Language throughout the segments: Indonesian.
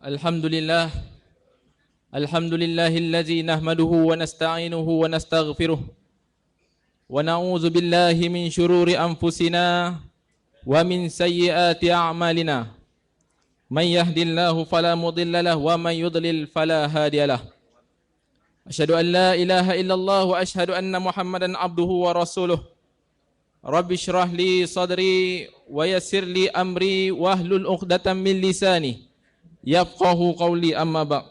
Alhamdulillah. Alhamdulillahilladzi nahmaduhu wa nasta'inuhu wa nastaghfiruh wa na'udzu billahi min syururi anfusina wa min sayyiati a'malina. May yahdihillahu fala mudilla lahu wa may yudlil fala hadiyalah. Asyhadu an la ilaha illallah wa asyhadu anna Muhammadan abduhu wa rasuluh. Rabbi shrah li sadri wa yassir li amri wahlul 'uqdatam min lisani yafqahu qawli, amma ba'.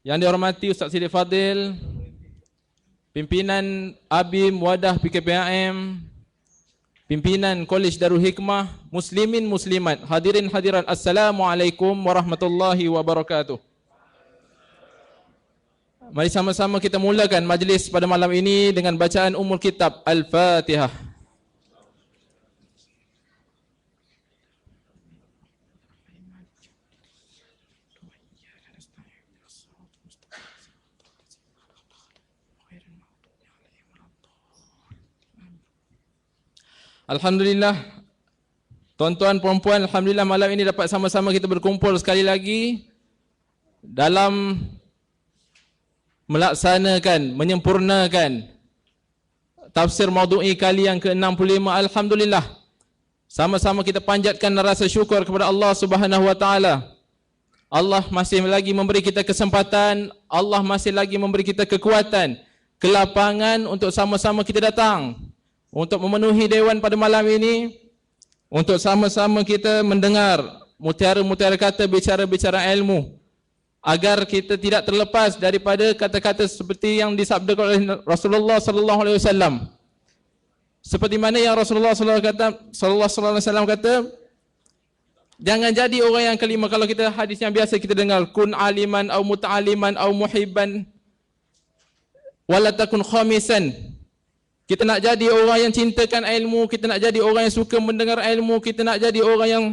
Yang dihormati Ustaz Siddiq Fadil, pimpinan ABIM Wadah PKPAM, pimpinan Kolej Darul Hikmah, muslimin muslimat, hadirin hadirat, Assalamualaikum warahmatullahi wabarakatuh. Mari sama-sama kita mulakan majlis pada malam ini dengan bacaan Ummul Kitab Al-Fatihah. Alhamdulillah, tuan-tuan perempuan, alhamdulillah malam ini dapat sama-sama kita berkumpul sekali lagi dalam melaksanakan, menyempurnakan tafsir maudhu'i kali yang ke-65. Alhamdulillah, sama-sama kita panjatkan rasa syukur kepada Allah Subhanahu wa taala. Allah masih lagi memberi kita kesempatan, Allah masih lagi memberi kita kekuatan, kelapangan untuk sama-sama kita datang untuk memenuhi dewan pada malam ini, untuk sama-sama kita mendengar mutiara-mutiara kata, bicara-bicara ilmu, agar kita tidak terlepas daripada kata-kata seperti yang disabdakan oleh Rasulullah sallallahu alaihi wasallam. Seperti mana yang Rasulullah sallallahu alaihi wasallam kata, jangan jadi orang yang kelima. Kalau kita hadis yang biasa kita dengar, kun aliman au muta'aliman au muhibban wala takun khamisan. Kita nak jadi orang yang cintakan ilmu, kita nak jadi orang yang suka mendengar ilmu, kita nak jadi orang yang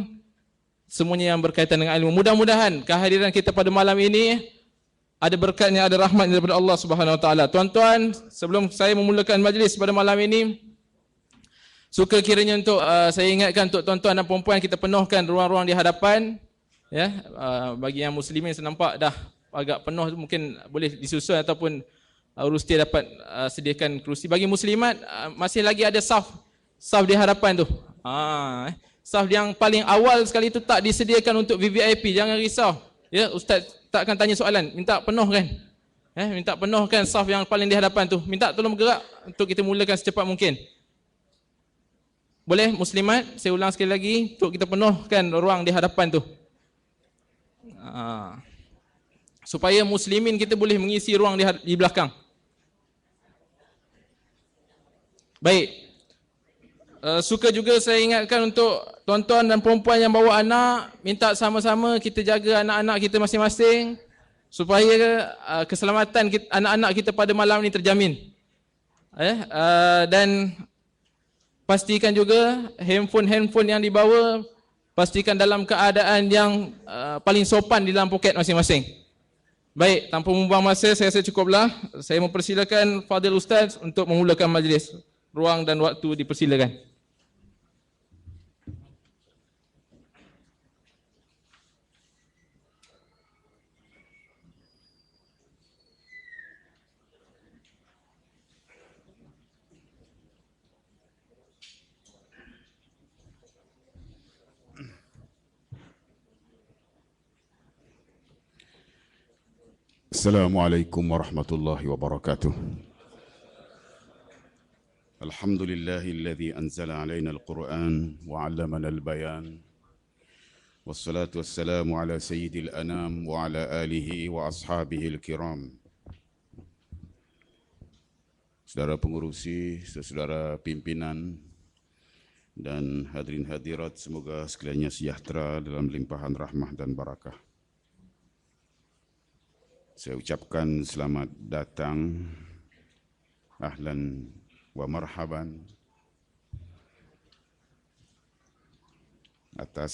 semuanya yang berkaitan dengan ilmu. Mudah-mudahan kehadiran kita pada malam ini ada berkatnya, ada rahmatnya daripada Allah Subhanahu wa taala. Tuan-tuan, sebelum saya memulakan majlis pada malam ini, suka kiranya untuk saya ingatkan untuk tuan-tuan dan puan-puan, kita penuhkan ruang-ruang di hadapan, ya. Bagi yang muslimin saya nampak dah agak penuh, mungkin boleh disusun ataupun Rusti dapat sediakan kerusi. Bagi muslimat masih lagi ada saf di hadapan tu. Saf yang paling awal sekali itu tak disediakan untuk VVIP. Jangan risau. Ya, ustaz tak akan tanya soalan. Minta penuhkan. Minta penuhkan saf yang paling di hadapan tu. Minta tolong bergerak untuk kita mulakan secepat mungkin. Boleh muslimat, saya ulang sekali lagi untuk kita penuhkan ruang di hadapan tu. Supaya muslimin kita boleh mengisi ruang di belakang. Baik. Suka juga saya ingatkan untuk tuan-tuan dan perempuan yang bawa anak, minta sama-sama kita jaga anak-anak kita masing-masing supaya keselamatan anak-anak kita pada malam ini terjamin. Dan pastikan juga handphone yang dibawa, pastikan dalam keadaan yang paling sopan di dalam poket masing-masing. Baik, tanpa membuang masa, saya rasa cukuplah. Saya mempersilakan Fadil Ustaz untuk memulakan majlis. Ruang dan waktu dipersilakan. Assalamualaikum warahmatullahi wabarakatuh. Alhamdulillahilladzi anzala alaina al-Qur'an wa 'allamana al-bayan. Wassalatu wassalamu ala sayyidil anam wa ala alihi wa ashabihi al-kiram. Saudara pengurusi, saudara pimpinan dan hadirin hadirat, semoga sekaliannya sejahtera dalam limpahan rahmah dan barakah. Saya ucapkan selamat datang, ahlan wa marhaban atas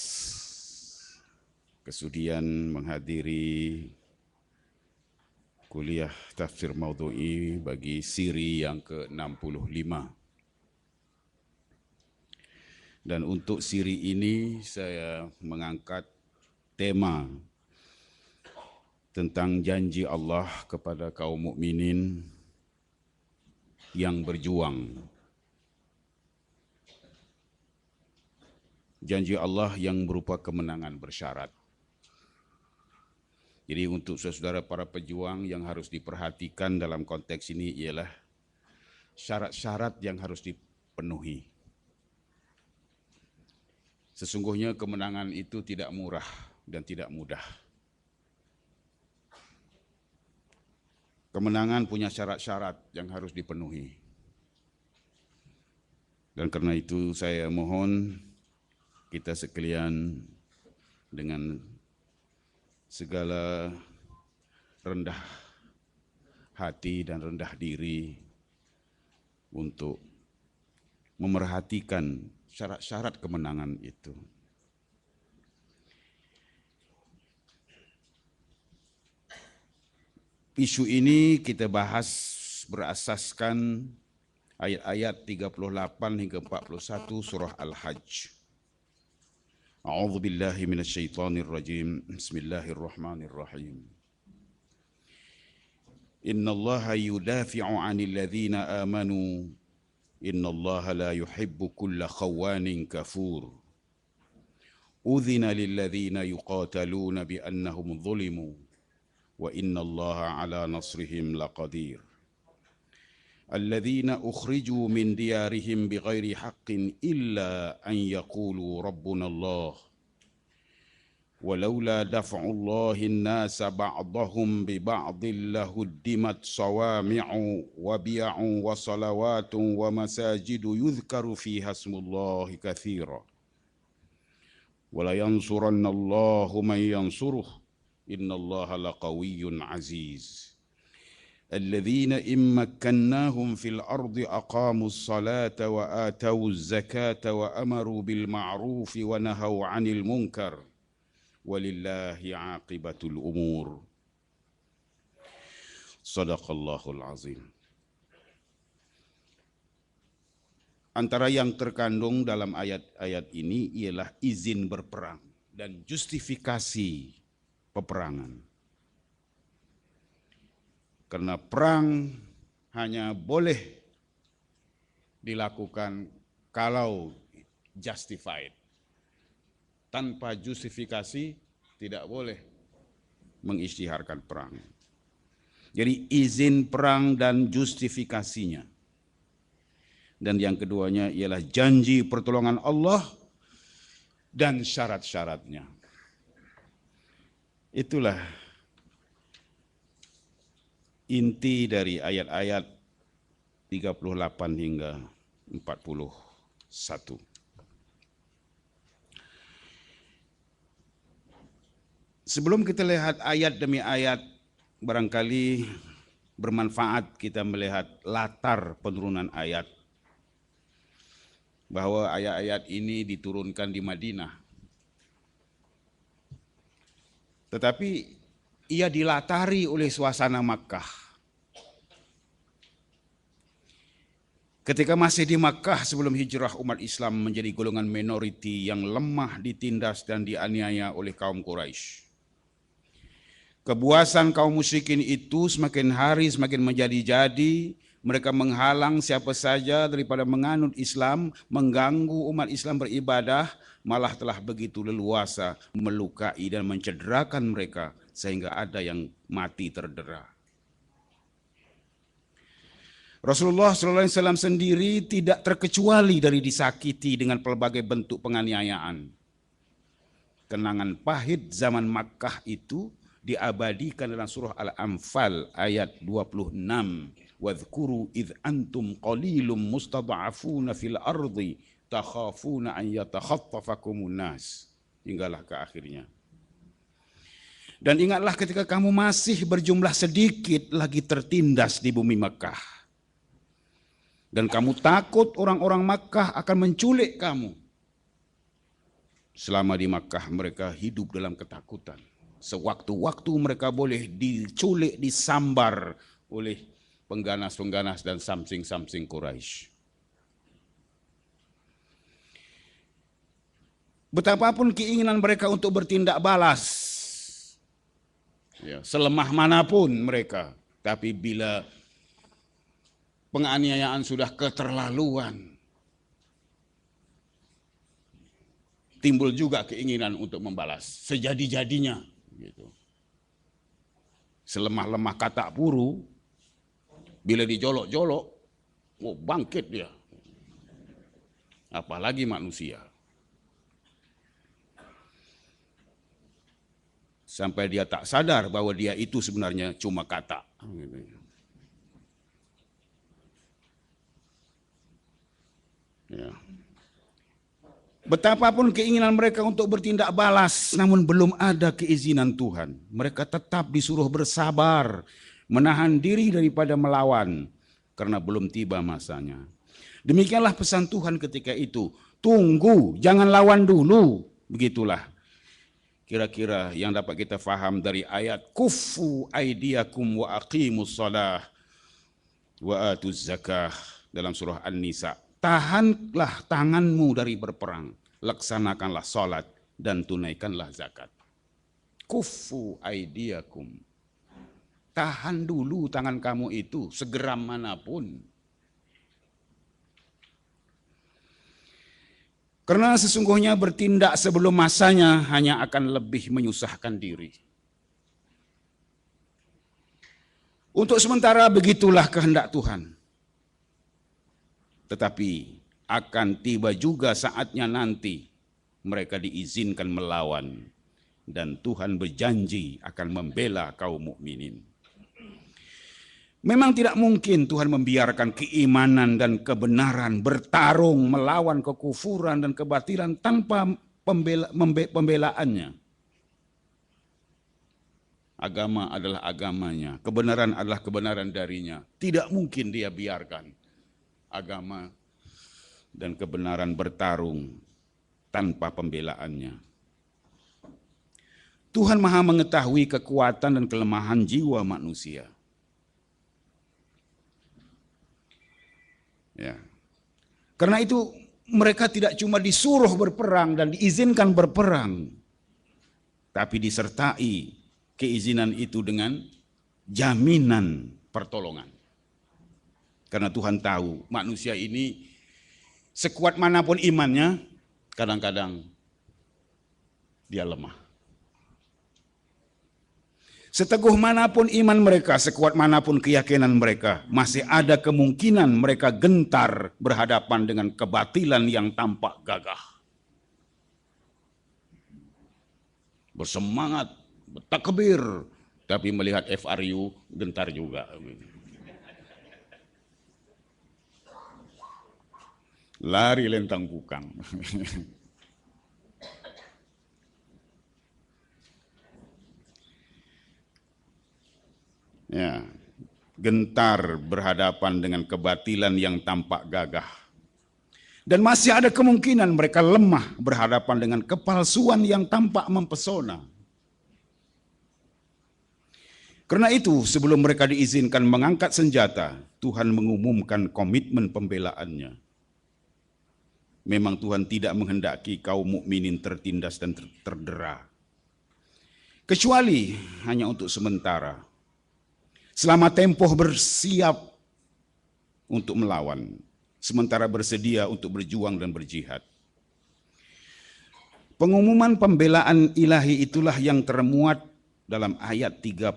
kesudian menghadiri kuliah tafsir maudhu'i bagi siri yang ke-65. Dan untuk siri ini saya mengangkat tema tentang janji Allah kepada kaum mukminin yang berjuang. Janji Allah yang berupa kemenangan bersyarat. Jadi untuk saudara para pejuang yang harus diperhatikan dalam konteks ini ialah syarat-syarat yang harus dipenuhi. Sesungguhnya kemenangan itu tidak murah dan tidak mudah. Kemenangan punya syarat-syarat yang harus dipenuhi. Dan karena itu saya mohon kita sekalian dengan segala rendah hati dan rendah diri untuk memerhatikan syarat-syarat kemenangan itu. Isu ini kita bahas berasaskan ayat-ayat 38 hingga 41 surah Al-Hajj. A'udzu billahi minasyaitonir rajim. Bismillahirrahmanirrahim. Innallaha yudafi'u 'anil ladzina amanu. Innallaha la yuhibbu kulla khawanin kafur. Udzina lil ladzina yuqataluna bi annahum zulimu wa innallaha 'ala nasrihim laqadir. الذين أخرجوا من ديارهم بغير حق إلا أن يقولوا ربنا الله ولولا دفع الله الناس بعضهم ببعض لهدمت صوامع وبيع وصلوات ومساجد يذكر فيها اسم الله كثيرا ولينصرن الله من ينصره إن الله لقوي عزيز الذين إن مكناهم في الأرض أقاموا الصلاة وآتوا الزكاة وأمروا بالمعروف ونهوا عن المنكر ولله عاقبة الأمور صدق الله العظيم. Antara yang terkandung dalam ayat-ayat ini ialah izin berperang dan justifikasi peperangan. Karena perang hanya boleh dilakukan kalau justified. Tanpa justifikasi tidak boleh mengisytiharkan perang. Jadi izin perang dan justifikasinya. Dan yang keduanya ialah janji pertolongan Allah dan syarat-syaratnya. Itulah inti dari ayat-ayat 38 hingga 41. Sebelum kita lihat ayat demi ayat, barangkali bermanfaat kita melihat latar penurunan ayat. Bahwa ayat-ayat ini diturunkan di Madinah. Tetapi ia dilatari oleh suasana Makkah. Ketika masih di Makkah sebelum hijrah, umat Islam menjadi golongan minoriti yang lemah ditindas dan dianiaya oleh kaum Quraisy. Kebuasan kaum musyrikin itu semakin hari semakin menjadi-jadi. Mereka menghalang siapa saja daripada menganut Islam, mengganggu umat Islam beribadah, malah telah begitu leluasa melukai dan mencederakan mereka sehingga ada yang mati terdera. Rasulullah SAW sendiri tidak terkecuali dari disakiti dengan pelbagai bentuk penganiayaan. Kenangan pahit zaman Makkah itu diabadikan dalam surah Al-Anfal ayat 26. Wadhkuru idh antum qalilum mustad'afuna fil ardi takhafuna an yatakhattafakumun nas. Hinggalah ke akhirnya. Dan ingatlah ketika kamu masih berjumlah sedikit lagi tertindas di bumi Makkah. Dan kamu takut orang-orang Makkah akan menculik kamu. Selama di Makkah mereka hidup dalam ketakutan. Sewaktu-waktu mereka boleh diculik, disambar oleh pengganas-pengganas dan samsing-samsing Quraisy. Betapapun keinginan mereka untuk bertindak balas, Ya, selemah manapun mereka, tapi bila penganiayaan sudah keterlaluan, timbul juga keinginan untuk membalas sejadi-jadinya. Gitu. Selemah-lemah katak puru, bila dijolok-jolok, bangkit dia. Apalagi manusia. Sampai dia tak sadar bahwa dia itu sebenarnya cuma katak. Ya. Betapapun keinginan mereka untuk bertindak balas, namun belum ada keizinan Tuhan. Mereka tetap disuruh bersabar, menahan diri daripada melawan, karena belum tiba masanya. Demikianlah pesan Tuhan ketika itu. Tunggu, jangan lawan dulu. Begitulah kira-kira yang dapat kita faham dari ayat kufu aidiakum wa aqimus shalah wa atuz zakah dalam surah An-Nisa. Tahanlah tanganmu dari berperang, laksanakanlah salat dan tunaikanlah zakat. Kufu aidiakum. Tahan dulu tangan kamu itu segeram manapun. Karena sesungguhnya bertindak sebelum masanya hanya akan lebih menyusahkan diri. Untuk sementara begitulah kehendak Tuhan. Tetapi akan tiba juga saatnya nanti mereka diizinkan melawan. Dan Tuhan berjanji akan membela kaum mukminin. Memang tidak mungkin Tuhan membiarkan keimanan dan kebenaran bertarung melawan kekufuran dan kebatilan tanpa pembelaannya. Agama adalah agamanya, kebenaran adalah kebenaran darinya. Tidak mungkin dia biarkan agama dan kebenaran bertarung tanpa pembelaannya. Tuhan Maha mengetahui kekuatan dan kelemahan jiwa manusia. Ya. Karena itu mereka tidak cuma disuruh berperang dan diizinkan berperang, tapi disertai keizinan itu dengan jaminan pertolongan. Karena Tuhan tahu manusia ini sekuat manapun imannya, kadang-kadang dia lemah. Seteguh manapun iman mereka, sekuat manapun keyakinan mereka, masih ada kemungkinan mereka gentar berhadapan dengan kebatilan yang tampak gagah. Bersemangat, bertakbir, tapi melihat FRU gentar juga. Lari lentang kukang. Ya, gentar berhadapan dengan kebatilan yang tampak gagah. Dan masih ada kemungkinan mereka lemah berhadapan dengan kepalsuan yang tampak mempesona. Karena itu, sebelum mereka diizinkan mengangkat senjata, Tuhan mengumumkan komitmen pembelaannya. Memang Tuhan tidak menghendaki kaum mukminin tertindas dan terdera. Kecuali hanya untuk sementara. Selama tempoh bersiap untuk melawan, sementara bersedia untuk berjuang dan berjihad. Pengumuman pembelaan ilahi itulah yang termuat dalam ayat 38.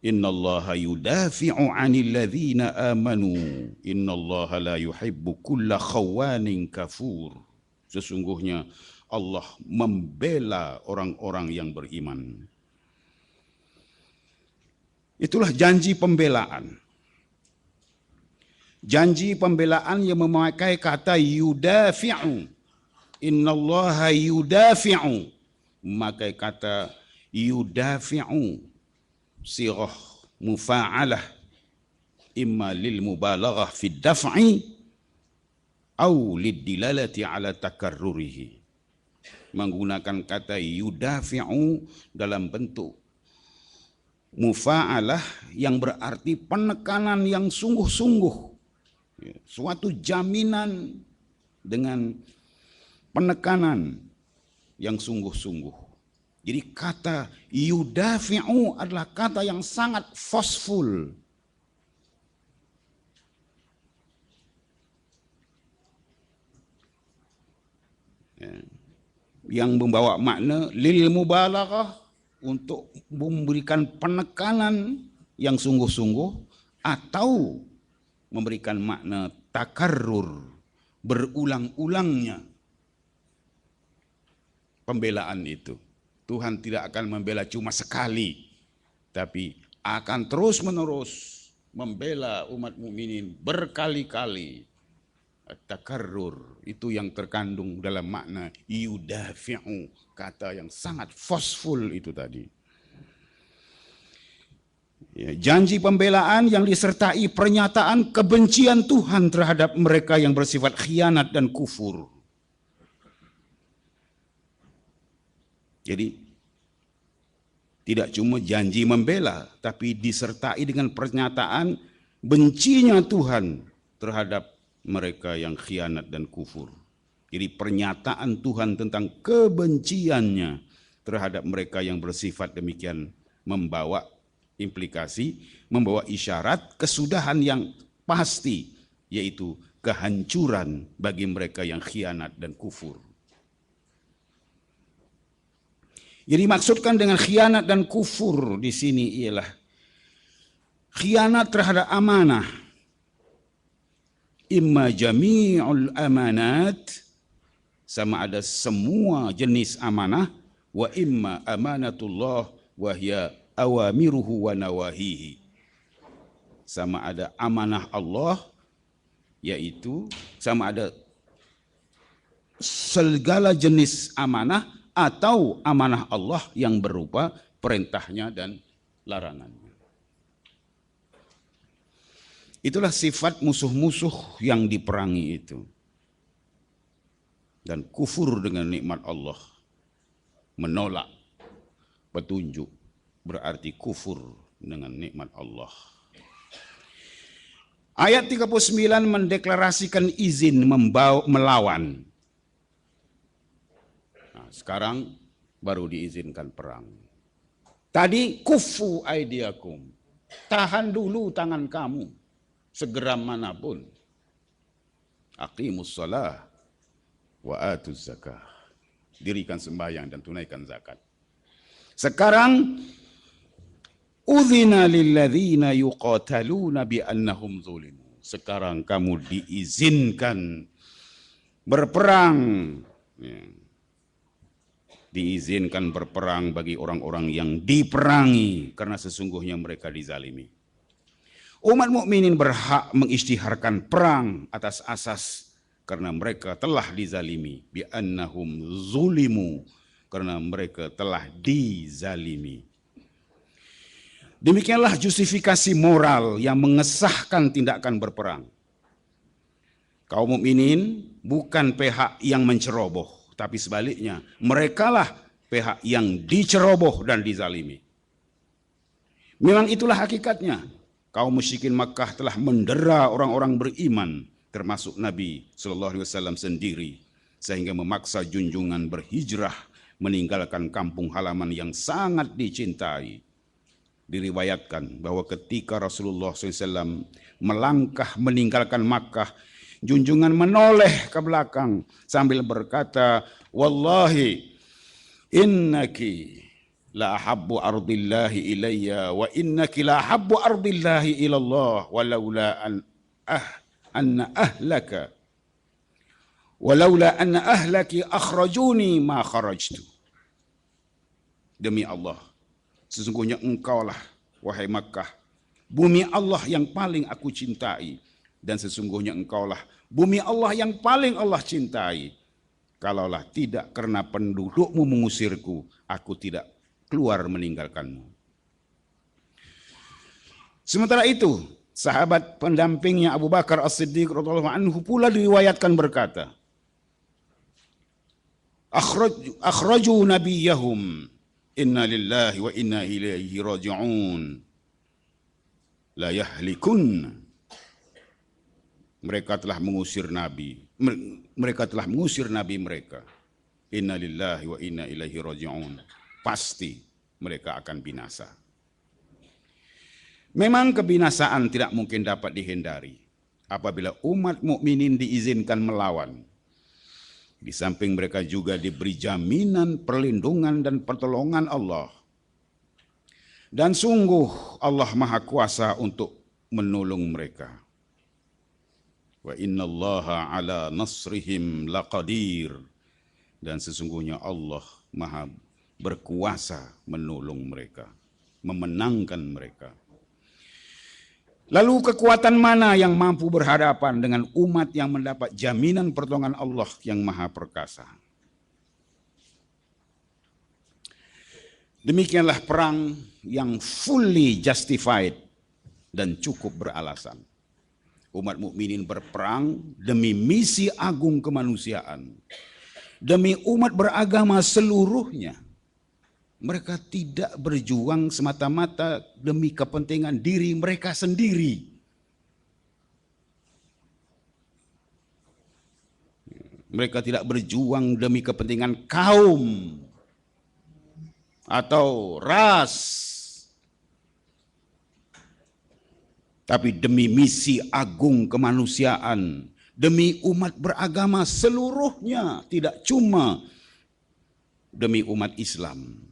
Innallaha yudafi'u 'anil ladzina amanu, innallaha la yuhibbu kulla khawanin kafur. Sesungguhnya Allah membela orang-orang yang beriman. Itulah janji pembelaan. Janji pembelaan yang memakai kata yudafi'u. Innallaha yudafi'u. Memakai kata yudafi'u. Sirah mufa'alah. Imma lil mubalaghah fi daf'i. Au lid dilalati ala takarrurihi. Menggunakan kata yudafi'u dalam bentuk mufa'alah yang berarti penekanan yang sungguh-sungguh. Suatu jaminan dengan penekanan yang sungguh-sungguh. Jadi kata yudafi'u adalah kata yang sangat forceful. Yang membawa makna lil mubalaghah, untuk memberikan penekanan yang sungguh-sungguh, atau memberikan makna takarrur, berulang-ulangnya pembelaan itu. Tuhan tidak akan membela cuma sekali, tapi akan terus-menerus membela umat mukminin berkali-kali. Takarrur itu yang terkandung dalam makna yudafi'u, kata yang sangat forceful itu tadi. Ya, janji pembelaan yang disertai pernyataan kebencian Tuhan terhadap mereka yang bersifat khianat dan kufur. Jadi tidak cuma janji membela, tapi disertai dengan pernyataan bencinya Tuhan terhadap mereka yang khianat dan kufur. Jadi pernyataan Tuhan tentang kebenciannya terhadap mereka yang bersifat demikian membawa implikasi, membawa isyarat kesudahan yang pasti, yaitu kehancuran bagi mereka yang khianat dan kufur. Jadi maksudkan dengan khianat dan kufur di sini ialah khianat terhadap amanah. Imma jami'ul amanat, sama ada semua jenis amanah, wa imma amanatullah wa hiya awamiruhu wa nawahihi. Sama ada amanah Allah, yaitu sama ada segala jenis amanah, atau amanah Allah yang berupa perintahnya dan larangannya. Itulah sifat musuh-musuh yang diperangi itu. Dan kufur dengan nikmat Allah, menolak petunjuk, berarti kufur dengan nikmat Allah. Ayat 39 mendeklarasikan izin melawan. Nah, sekarang baru diizinkan perang. Tadi kufu aidiakum, tahan dulu tangan kamu segeram manapun. Aqimus shalah wa atuz zakah, dirikan sembahyang dan tunaikan zakat. Sekarang udzina lilladzina yuqataluna bi annahum zulimu. Sekarang kamu diizinkan berperang. Ya. Diizinkan berperang bagi orang-orang yang diperangi karena sesungguhnya mereka dizalimi. Umat mukminin berhak mengisytiharkan perang atas asas karena mereka telah dizalimi, bi annahum zulimu, karena mereka telah dizalimi. Demikianlah justifikasi moral yang mengesahkan tindakan berperang. Kaum mukminin bukan pihak yang menceroboh, tapi sebaliknya, merekalah pihak yang diceroboh dan dizalimi. Memang itulah hakikatnya. Kaum musyrikin Makkah telah mendera orang-orang beriman, termasuk Nabi SAW sendiri, sehingga memaksa junjungan berhijrah meninggalkan kampung halaman yang sangat dicintai. Diriwayatkan bahwa ketika Rasulullah SAW melangkah meninggalkan Makkah, junjungan menoleh ke belakang sambil berkata, wallahi innaki la ahabbu ardillahi ilayya wa innaki la ahabbu ardillahi ilallah walaula anna ahlaki akhrajuni ma kharajtu. Demi Allah, sesungguhnya engkaulah wahai Makkah bumi Allah yang paling aku cintai, dan sesungguhnya engkaulah bumi Allah yang paling Allah cintai. Kalaulah tidak karena pendudukmu mengusirku, aku tidak keluar meninggalkanmu. Sementara itu, sahabat pendampingnya Abu Bakar As-Siddiq radhiyallahu anhu pula diriwayatkan berkata, akhraju nabiyahum inna lillahi wa inna ilaihi raji'un la yahlikun. Mereka telah mengusir nabi mereka. Inna lillahi wa inna ilaihi raji'un. Pasti mereka akan binasa. Memang kebinasaan tidak mungkin dapat dihindari apabila umat mukminin diizinkan melawan. Di samping mereka juga diberi jaminan perlindungan dan pertolongan Allah. Dan sungguh Allah Maha Kuasa untuk menolong mereka. Wa innallaha ala nasrihim laqadir. Dan sesungguhnya Allah Maha berkuasa menolong mereka, memenangkan mereka. Lalu kekuatan mana yang mampu berhadapan dengan umat yang mendapat jaminan pertolongan Allah yang Maha Perkasa? Demikianlah perang yang fully justified dan cukup beralasan. Umat mukminin berperang demi misi agung kemanusiaan, demi umat beragama seluruhnya. Mereka tidak berjuang semata-mata demi kepentingan diri mereka sendiri. Mereka tidak berjuang demi kepentingan kaum atau ras, tapi demi misi agung kemanusiaan, demi umat beragama seluruhnya, tidak cuma demi umat Islam,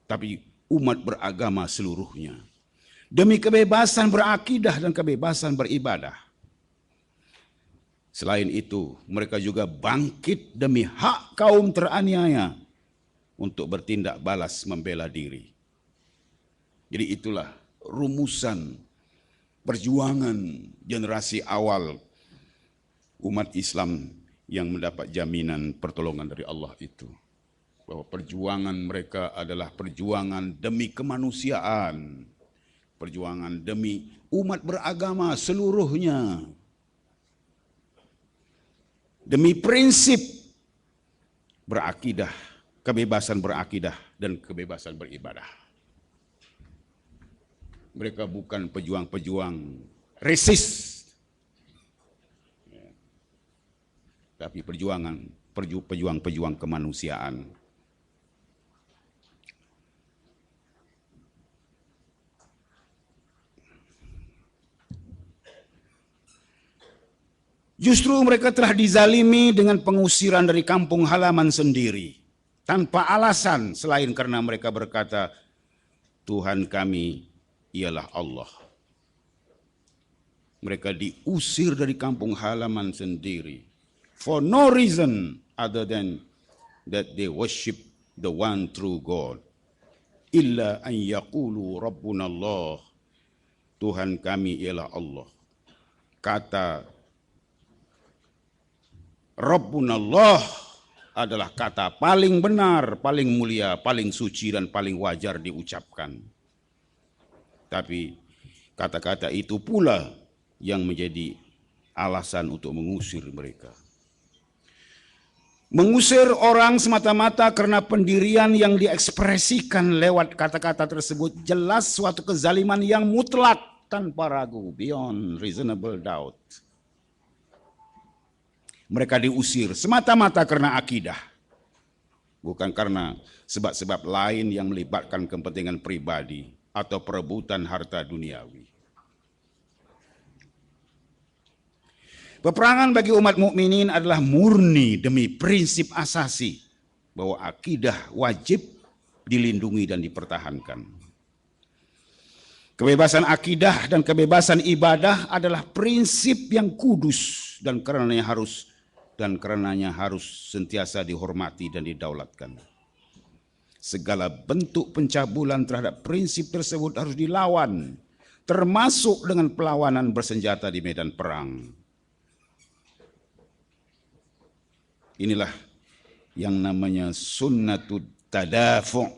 tapi umat beragama seluruhnya. Demi kebebasan berakidah dan kebebasan beribadah. Selain itu, mereka juga bangkit demi hak kaum teraniaya untuk bertindak balas membela diri. Jadi itulah rumusan perjuangan generasi awal umat Islam yang mendapat jaminan pertolongan dari Allah itu. Bahwa perjuangan mereka adalah perjuangan demi kemanusiaan, perjuangan demi umat beragama seluruhnya, demi prinsip berakidah, kebebasan berakidah dan kebebasan beribadah. Mereka bukan pejuang-pejuang resist, tapi pejuang-pejuang kemanusiaan. Justru mereka telah dizalimi dengan pengusiran dari kampung halaman sendiri, tanpa alasan selain karena mereka berkata, Tuhan kami ialah Allah. Mereka diusir dari kampung halaman sendiri, for no reason other than that they worship the one true God. Illa an yaqulu Rabbuna Allah. Tuhan kami ialah Allah. Kata Rabbuna Allah adalah kata paling benar, paling mulia, paling suci dan paling wajar diucapkan. Tapi kata-kata itu pula yang menjadi alasan untuk mengusir mereka. Mengusir orang semata-mata karena pendirian yang diekspresikan lewat kata-kata tersebut jelas suatu kezaliman yang mutlak tanpa ragu, beyond reasonable doubt. Mereka diusir semata-mata karena akidah, bukan karena sebab-sebab lain yang melibatkan kepentingan pribadi atau perebutan harta duniawi. Peperangan bagi umat mukminin adalah murni demi prinsip asasi bahwa akidah wajib dilindungi dan dipertahankan. Kebebasan akidah dan kebebasan ibadah adalah prinsip yang kudus dan karenanya harus sentiasa dihormati dan didaulatkan. Segala bentuk pencabulan terhadap prinsip tersebut harus dilawan, termasuk dengan perlawanan bersenjata di medan perang. Inilah yang namanya sunnatud tadafu',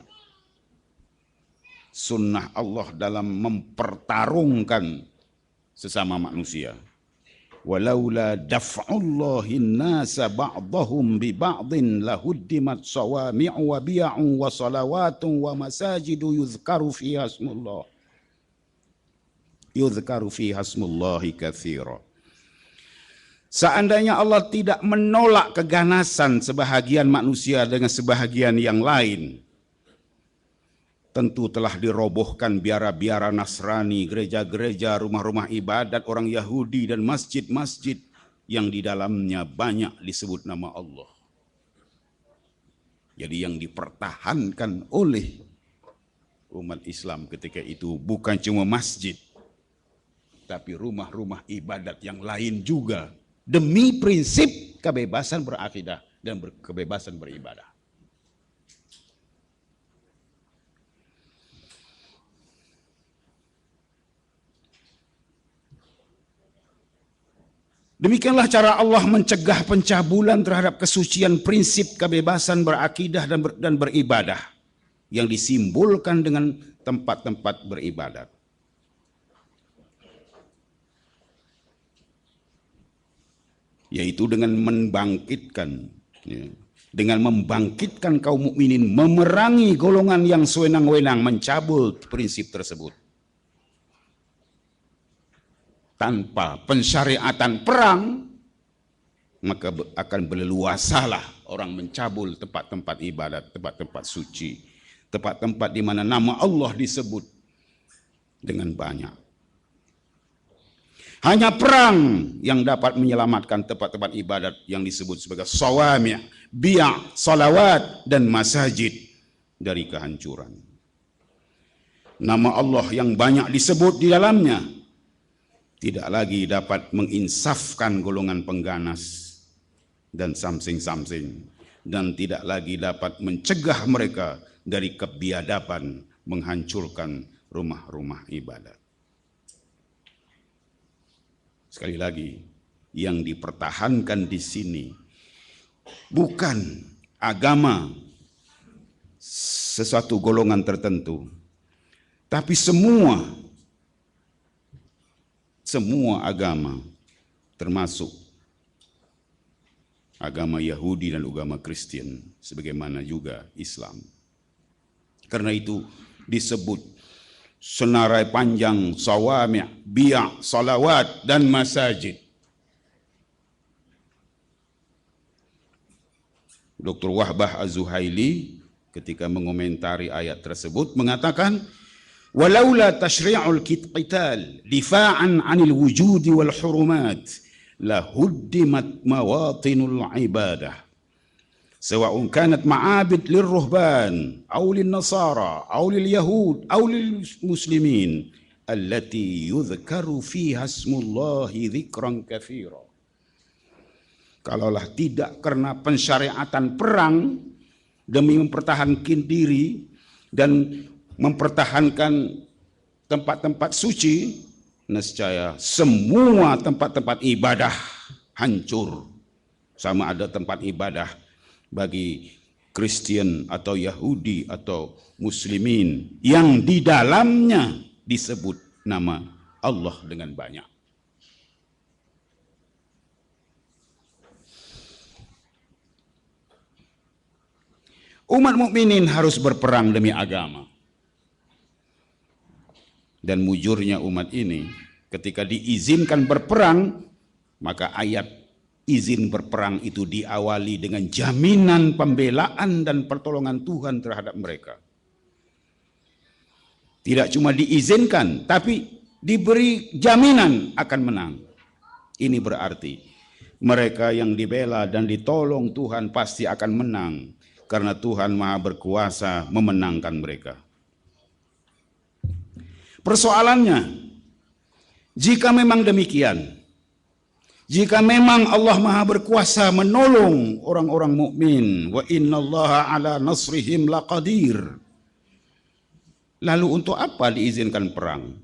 sunnah Allah dalam mempertarungkan sesama manusia. Walaula daf'ullahin nasa ba'dahum bi ba'din lahuddimat sawami'u wa bi'un wa salawatun wa masajidu yuzkaru fiha ismullahi katsira. Seandainya Allah tidak menolak keganasan sebahagian manusia dengan sebahagian yang lain, tentu telah dirobohkan biara-biara Nasrani, gereja-gereja, rumah-rumah ibadat orang Yahudi, dan masjid-masjid yang di dalamnya banyak disebut nama Allah. Jadi yang dipertahankan oleh umat Islam ketika itu bukan cuma masjid, tapi rumah-rumah ibadat yang lain juga, demi prinsip kebebasan berakidah dan kebebasan beribadah. Demikianlah cara Allah mencegah pencabulan terhadap kesucian prinsip kebebasan berakidah dan beribadah yang disimbolkan dengan tempat-tempat beribadat. Yaitu dengan membangkitkan kaum mukminin, memerangi golongan yang sewenang-wenang mencabul prinsip tersebut. Tanpa pensyariatan perang, maka akan berleluasalah orang mencabul tempat-tempat ibadat, tempat-tempat suci, tempat-tempat di mana nama Allah disebut dengan banyak. Hanya perang yang dapat menyelamatkan tempat-tempat ibadat yang disebut sebagai sawami', bi'a, salawat, dan masajid dari kehancuran. Nama Allah yang banyak disebut di dalamnya tidak lagi dapat menginsafkan golongan pengganas dan samsing-samsing, dan tidak lagi dapat mencegah mereka dari kebiadaban menghancurkan rumah-rumah ibadat. Sekali lagi, yang dipertahankan di sini bukan agama sesuatu golongan tertentu, tapi semua agama, termasuk agama Yahudi dan agama Kristen, sebagaimana juga Islam. Karena itu disebut senarai panjang sawami', bi'a, salawat, dan masajid. Dr. Wahbah Az-Zuhaili ketika mengomentari ayat tersebut mengatakan, walaula tashri'ul qital difa'an 'anil wujudi wal hurumat la huddimat mawatinul ibadah sawa'un kanat ma'abid lirruhban aw lin-nasara aw lil-yahud aw lil-muslimin allati yudhkaru fiha ismullahi dzikran katsira. Kalaulah tidak karena pensyariatan perang demi mempertahankan diri dan mempertahankan tempat-tempat suci, nescaya semua tempat-tempat ibadah hancur. Sama ada tempat ibadah bagi Kristen atau Yahudi atau Muslimin yang di dalamnya disebut nama Allah dengan banyak. Umat mukminin harus berperang demi agama. Dan mujurnya umat ini ketika diizinkan berperang, maka ayat izin berperang itu diawali dengan jaminan pembelaan dan pertolongan Tuhan terhadap mereka. Tidak cuma diizinkan, tapi diberi jaminan akan menang. Ini berarti mereka yang dibela dan ditolong Tuhan pasti akan menang, karena Tuhan Maha berkuasa memenangkan mereka. Persoalannya, jika memang demikian, jika memang Allah Maha berkuasa menolong orang-orang mukmin, wa innallaha ala nasrihim laqadir, lalu untuk apa diizinkan perang?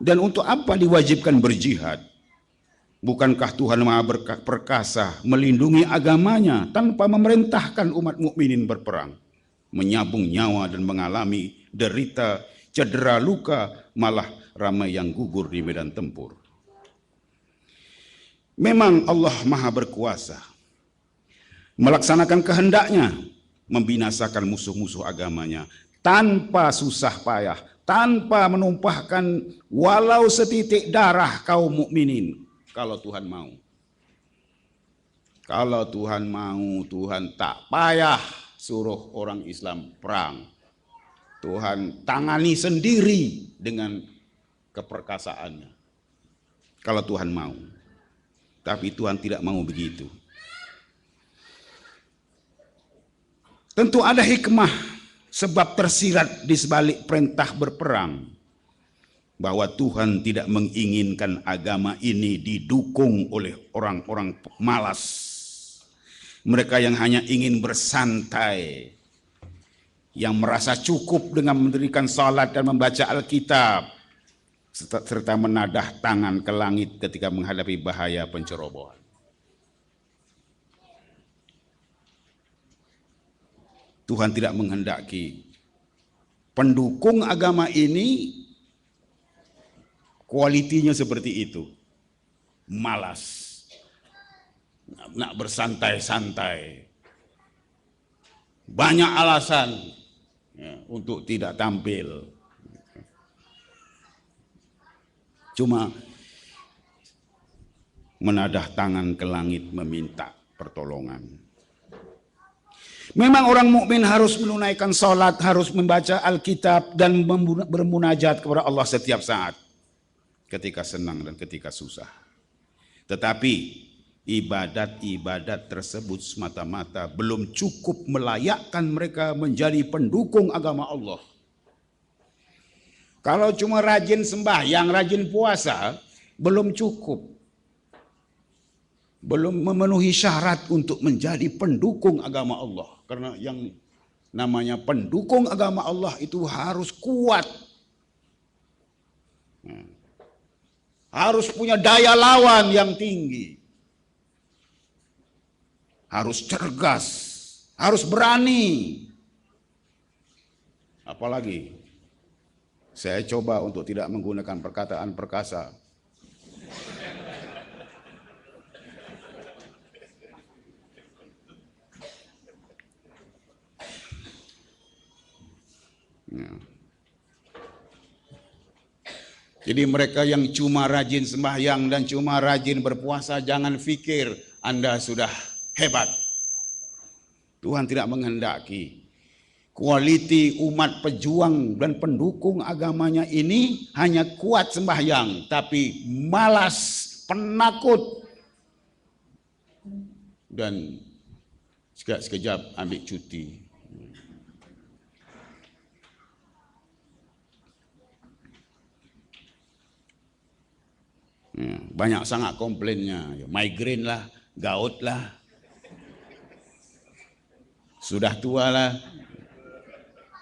Dan untuk apa diwajibkan berjihad? Bukankah Tuhan Maha perkasa melindungi agamanya tanpa memerintahkan umat mukminin berperang, menyabung nyawa dan mengalami derita, cedera, luka, malah ramai yang gugur di medan tempur? Memang Allah Maha berkuasa melaksanakan kehendaknya, membinasakan musuh-musuh agamanya tanpa susah payah, tanpa menumpahkan walau setitik darah kaum mukminin kalau Tuhan mau. Kalau Tuhan mau, Tuhan tak payah suruh orang Islam perang. Tuhan tangani sendiri dengan keperkasaannya. Kalau Tuhan mau. Tapi Tuhan tidak mau begitu. Tentu ada hikmah sebab tersirat di sebalik perintah berperang. Bahwa Tuhan tidak menginginkan agama ini didukung oleh orang-orang malas. Mereka yang hanya ingin bersantai, yang merasa cukup dengan mendirikan salat dan membaca Alkitab, serta menadah tangan ke langit ketika menghadapi bahaya pencerobohan. Tuhan tidak menghendaki pendukung agama ini kualitinya seperti itu. Malas. Nak bersantai-santai. Banyak alasan untuk tidak tampil. Cuma menadah tangan ke langit meminta pertolongan. Memang orang mukmin harus menunaikan salat, harus membaca Alkitab dan bermunajat kepada Allah setiap saat. Ketika senang dan ketika susah. Tetapi ibadat-ibadat tersebut semata-mata belum cukup melayakkan mereka menjadi pendukung agama Allah. Kalau cuma rajin sembahyang, rajin puasa, belum cukup. Belum memenuhi syarat untuk menjadi pendukung agama Allah. Karena yang namanya pendukung agama Allah itu harus kuat. Harus punya daya lawan yang tinggi. Harus cergas, harus berani. Apalagi saya coba untuk tidak menggunakan perkataan perkasa. Ya. Jadi mereka yang cuma rajin sembahyang dan cuma rajin berpuasa, jangan pikir Anda sudah hebat. Tuhan tidak menghendaki kualiti umat pejuang dan pendukung agamanya ini hanya kuat sembahyang, tapi malas, penakut, dan sekejap ambil cuti. Banyak sangat komplainnya, migrain lah, gout lah, sudah tua lah,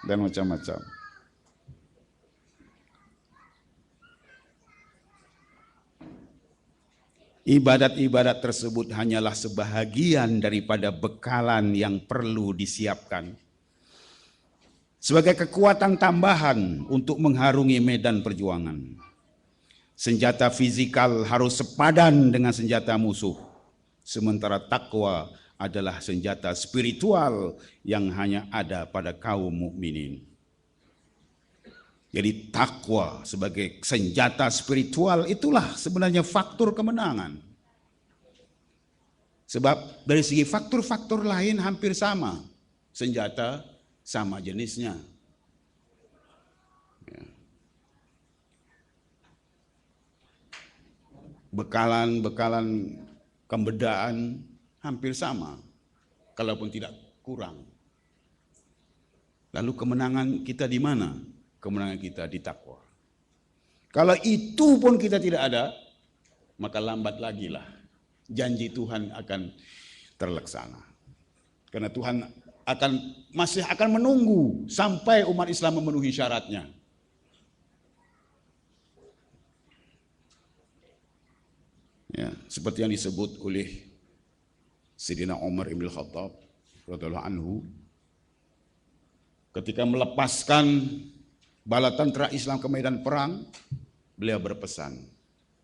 dan macam-macam. Ibadat-ibadat tersebut hanyalah sebahagian daripada bekalan yang perlu disiapkan sebagai kekuatan tambahan untuk mengharungi medan perjuangan. Senjata fizikal harus sepadan dengan senjata musuh, sementara takwa adalah senjata spiritual yang hanya ada pada kaum mukminin. Jadi takwa sebagai senjata spiritual itulah sebenarnya faktor kemenangan. Sebab dari segi faktor-faktor lain hampir sama, senjata sama jenisnya. Bekalan kembedaan hampir sama, kalaupun tidak kurang. Lalu kemenangan kita di mana? Kemenangan kita di takwa. Kalau itu pun kita tidak ada, maka lambat lagi lah janji Tuhan akan terlaksana. Karena Tuhan masih akan menunggu sampai umat Islam memenuhi syaratnya. Ya, seperti yang disebut oleh Sayyidina Umar ibn Khattab radhiyallahu anhu ketika melepaskan bala tentara Islam ke medan perang, beliau berpesan,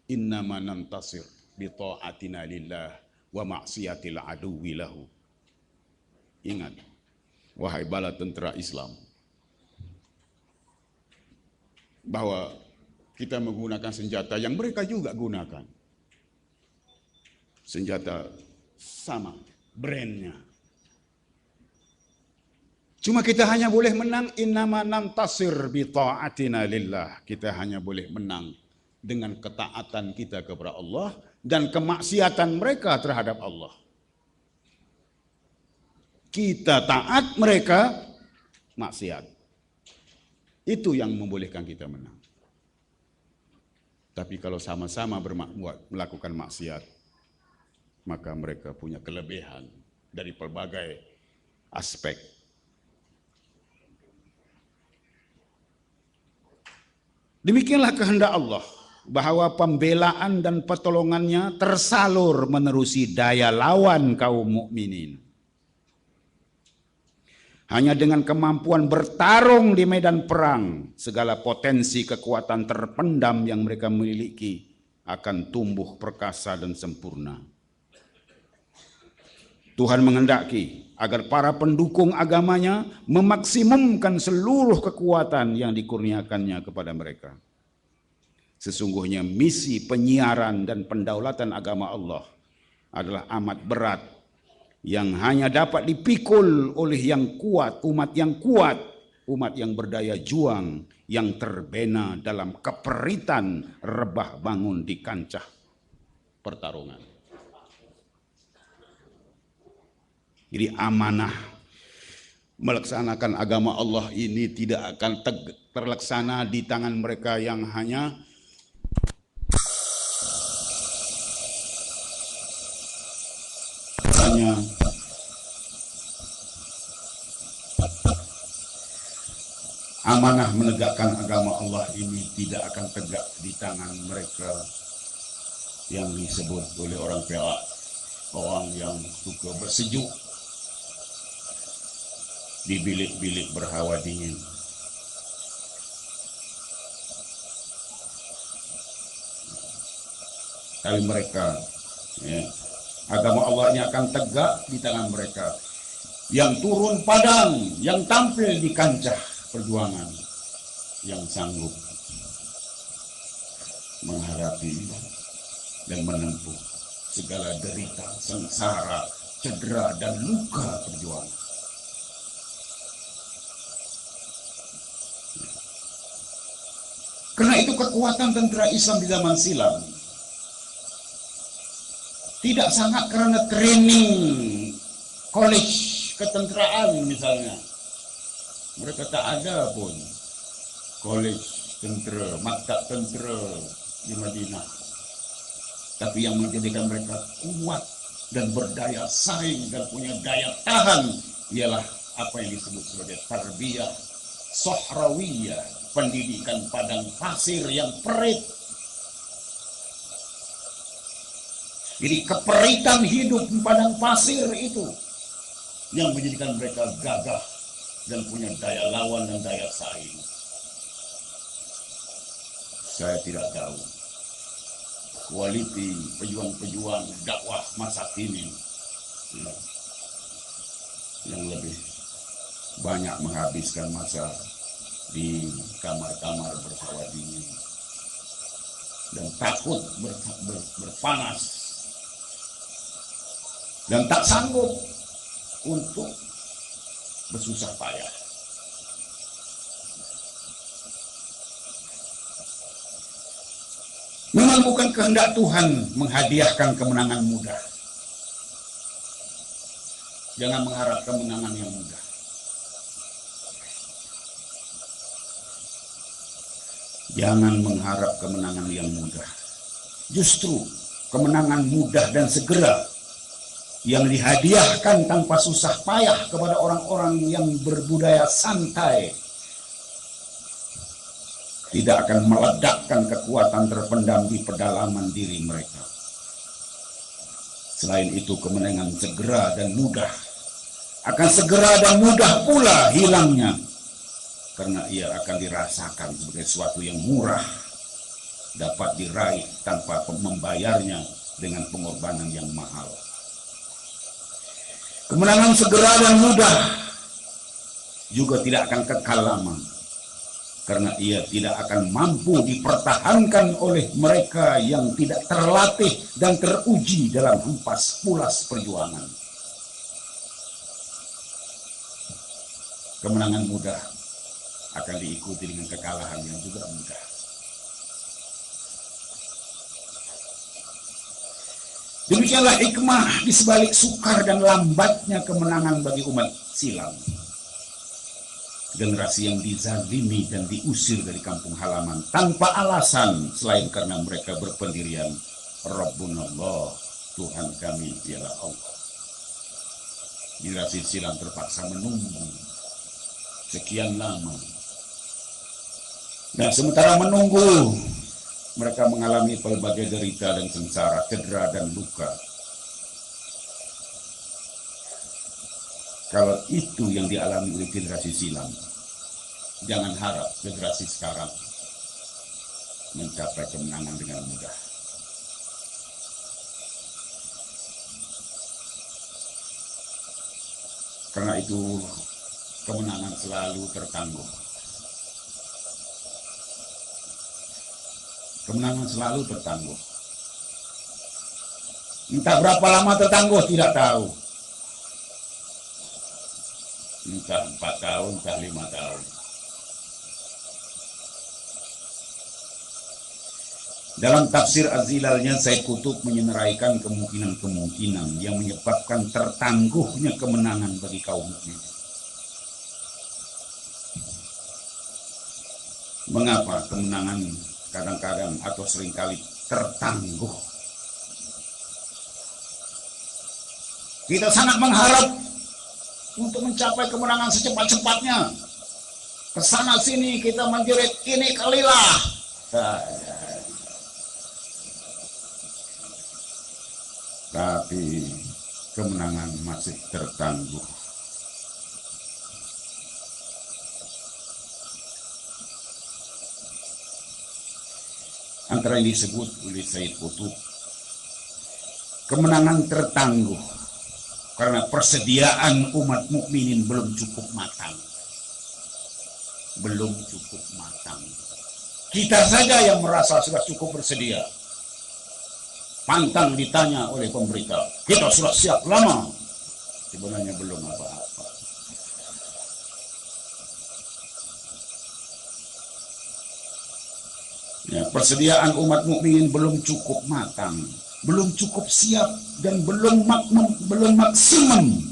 innama nantasir bi ta'atina lillah wa ma'siyatil aduwwi lahu. Ingat, wahai bala tentara Islam, bahwa kita menggunakan senjata yang mereka juga gunakan. Senjata sama brandnya. Cuma kita hanya boleh menang innama nantasir bi ta'atina lillah. Kita hanya boleh menang dengan ketaatan kita kepada Allah dan kemaksiatan mereka terhadap Allah. Kita taat, mereka maksiat. Itu yang membolehkan kita menang. Tapi kalau sama-sama melakukan maksiat, maka mereka punya kelebihan dari pelbagai aspek. Demikianlah kehendak Allah, bahwa pembelaan dan pertolongannya tersalur menerusi daya lawan kaum mukminin. Hanya dengan kemampuan bertarung di medan perang, segala potensi kekuatan terpendam yang mereka miliki akan tumbuh perkasa dan sempurna. Tuhan menghendaki agar para pendukung agamanya memaksimumkan seluruh kekuatan yang dikurniakannya kepada mereka. Sesungguhnya misi penyiaran dan pendaulatan agama Allah adalah amat berat yang hanya dapat dipikul oleh yang kuat, umat yang berdaya juang, yang terbena dalam keperitan rebah bangun di kancah pertarungan. Jadi amanah melaksanakan agama Allah ini tidak akan terlaksana di tangan mereka yang hanya amanah menegakkan agama Allah ini tidak akan tegak di tangan mereka yang disebut oleh orang Perak, orang yang suka bersejuk di bilik-bilik berhawa dingin. Tapi mereka, agama Allahnya akan tegak di tangan mereka yang turun padang, yang tampil di kancah perjuangan, yang sanggup menghadapi dan menempuh segala derita, sengsara, cedera, dan luka perjuangan. Karena itu kekuatan tentara Islam di zaman silam tidak sangat karena training college ketenteraan misalnya. Mereka tak ada pun college tentera, maktab tentera di Madinah. Tapi yang menjadikan mereka kuat dan berdaya saing dan punya daya tahan ialah apa yang disebut sebagai tarbiyah sohrawiyah, pendidikan padang pasir yang perit. Jadi keperitan hidup di padang pasir itu yang menjadikan mereka gagah dan punya daya lawan dan daya saing. Saya tidak tahu kualiti pejuang-pejuang dakwah masa kini yang lebih banyak menghabiskan masa di kamar-kamar berhawa dingin dan takut berpanas dan tak sanggup untuk bersusah payah. Memang bukan kehendak Tuhan menghadiahkan kemenangan mudah. Jangan mengharap kemenangan yang mudah. Jangan mengharap kemenangan yang mudah. Justru kemenangan mudah dan segera yang dihadiahkan tanpa susah payah kepada orang-orang yang berbudaya santai tidak akan meledakkan kekuatan terpendam di pedalaman diri mereka. Selain itu, kemenangan segera dan mudah akan segera dan mudah pula hilangnya, karena ia akan dirasakan sebagai sesuatu yang murah, dapat diraih tanpa membayarnya dengan pengorbanan yang mahal. Kemenangan segera dan mudah juga tidak akan kekal lama. karena ia tidak akan mampu dipertahankan oleh mereka yang tidak terlatih dan teruji dalam hempas pulas perjuangan. Kemenangan mudah akan diikuti dengan kekalahan yang juga mudah. Demikianlah hikmah di sebalik sukar dan lambatnya kemenangan bagi umat silam. Generasi yang dizalimi dan diusir dari kampung halaman tanpa alasan selain karena mereka berpendirian Rabbunallah, Tuhan kami ialah Allah. Generasi silam terpaksa menunggu sekian lama. Dan sementara menunggu, mereka mengalami pelbagai derita dan sengsara, cedera dan luka. Kalau itu yang dialami oleh generasi silam, jangan harap generasi sekarang mencapai kemenangan dengan mudah. Karena itu, kemenangan selalu tertangguh. Kemenangan selalu tertangguh. Entah berapa lama tertangguh, tidak tahu. Entah 4 tahun, entah 5 tahun. Dalam tafsir Az-Zilalnya, Said Qutb menyenaraikan kemungkinan-kemungkinan yang menyebabkan tertangguhnya kemenangan bagi kaum mukminin. Mengapa kemenangan kadang-kadang atau seringkali tertangguh? Kita sangat mengharap untuk mencapai kemenangan secepat-cepatnya. Kesana sini kita menjerit, ini kalilah. Tapi kemenangan masih tertangguh. Antara yang disebut oleh Said Qutb, kemenangan tertangguh karena persediaan umat mukminin belum cukup matang. Belum cukup matang. Kita saja yang merasa sudah cukup bersedia. Pantang ditanya oleh pemberita, kita sudah siap lama. Sebenarnya belum apa-apa. Ya, persediaan umat mukminin belum cukup matang, belum cukup siap, dan belum maksimum.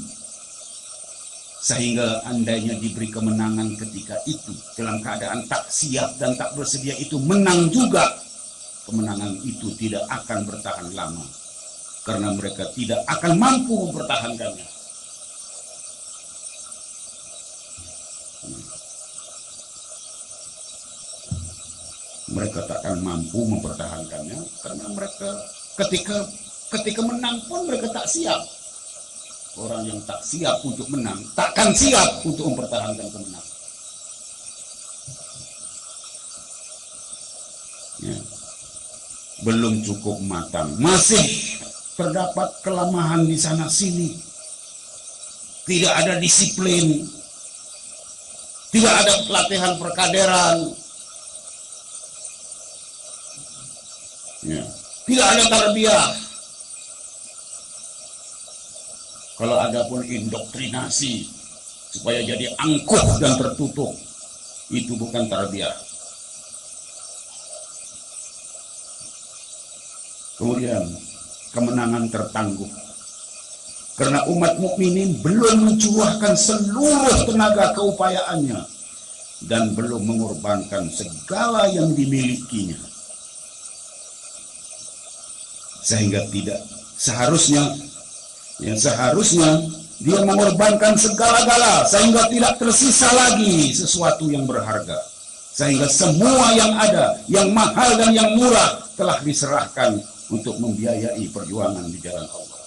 Sehingga andainya diberi kemenangan ketika itu, dalam keadaan tak siap dan tak bersedia itu menang juga, kemenangan itu tidak akan bertahan lama. Karena mereka tidak akan mampu mempertahankannya. Mereka tak akan mampu mempertahankannya karena mereka ketika menang pun mereka tak siap. Orang yang tak siap untuk menang takkan siap untuk mempertahankan kemenangan. Ya. Belum cukup matang, masih terdapat kelemahan di sana sini. Tidak ada disiplin, tidak ada pelatihan perkaderan. Ya. Tidak ada tarbiyah. Kalau ada pun indoktrinasi supaya jadi angkuh dan tertutup, itu bukan tarbiyah. Kemudian kemenangan tertangguh karena umat mukminin belum mencurahkan seluruh tenaga keupayaannya dan belum mengorbankan segala yang dimilikinya. Sehingga tidak seharusnya dia mengorbankan segala-gala sehingga tidak tersisa lagi sesuatu yang berharga. Sehingga semua yang ada, yang mahal dan yang murah telah diserahkan untuk membiayai perjuangan di jalan Allah.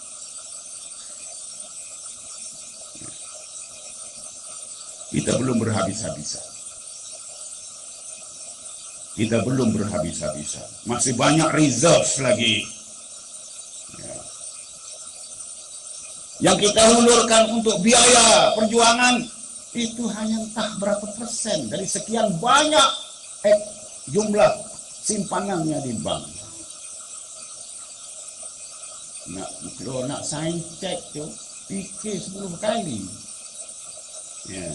Kita belum berhabis-habisan. Kita belum berhabis-habisan. Masih banyak reserve lagi. Yang kita hulurkan untuk biaya perjuangan itu hanya entah berapa persen dari sekian banyak jumlah simpanannya di bank. Kalau nak sign check tu fikir 10 kali. Ya.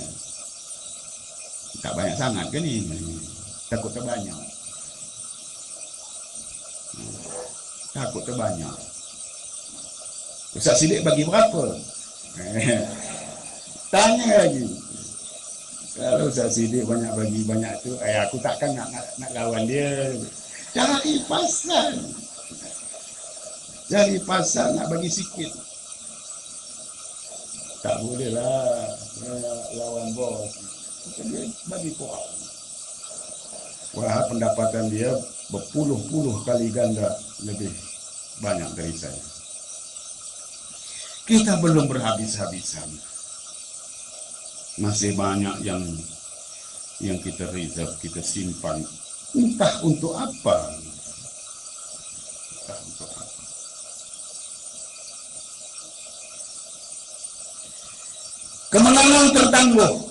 Tak banyak sangat kan ni. Takut terbanyak. Takut terbanyak. Ustaz Sidik bagi berapa? Tanya lagi. Kalau Ustaz Sidik banyak bagi banyak tu, aku takkan nak lawan dia. Cari pasal. Cari pasal nak bagi sikit. Tak boleh lah lawan bos. Dia bagi kurang. Wah, pendapatan dia berpuluh-puluh kali ganda lebih banyak dari saya. Kita belum berhabis-habisan. Masih banyak yang kita reserve, kita simpan. Entah untuk apa. Entah untuk apa. Kemenangan tertangguh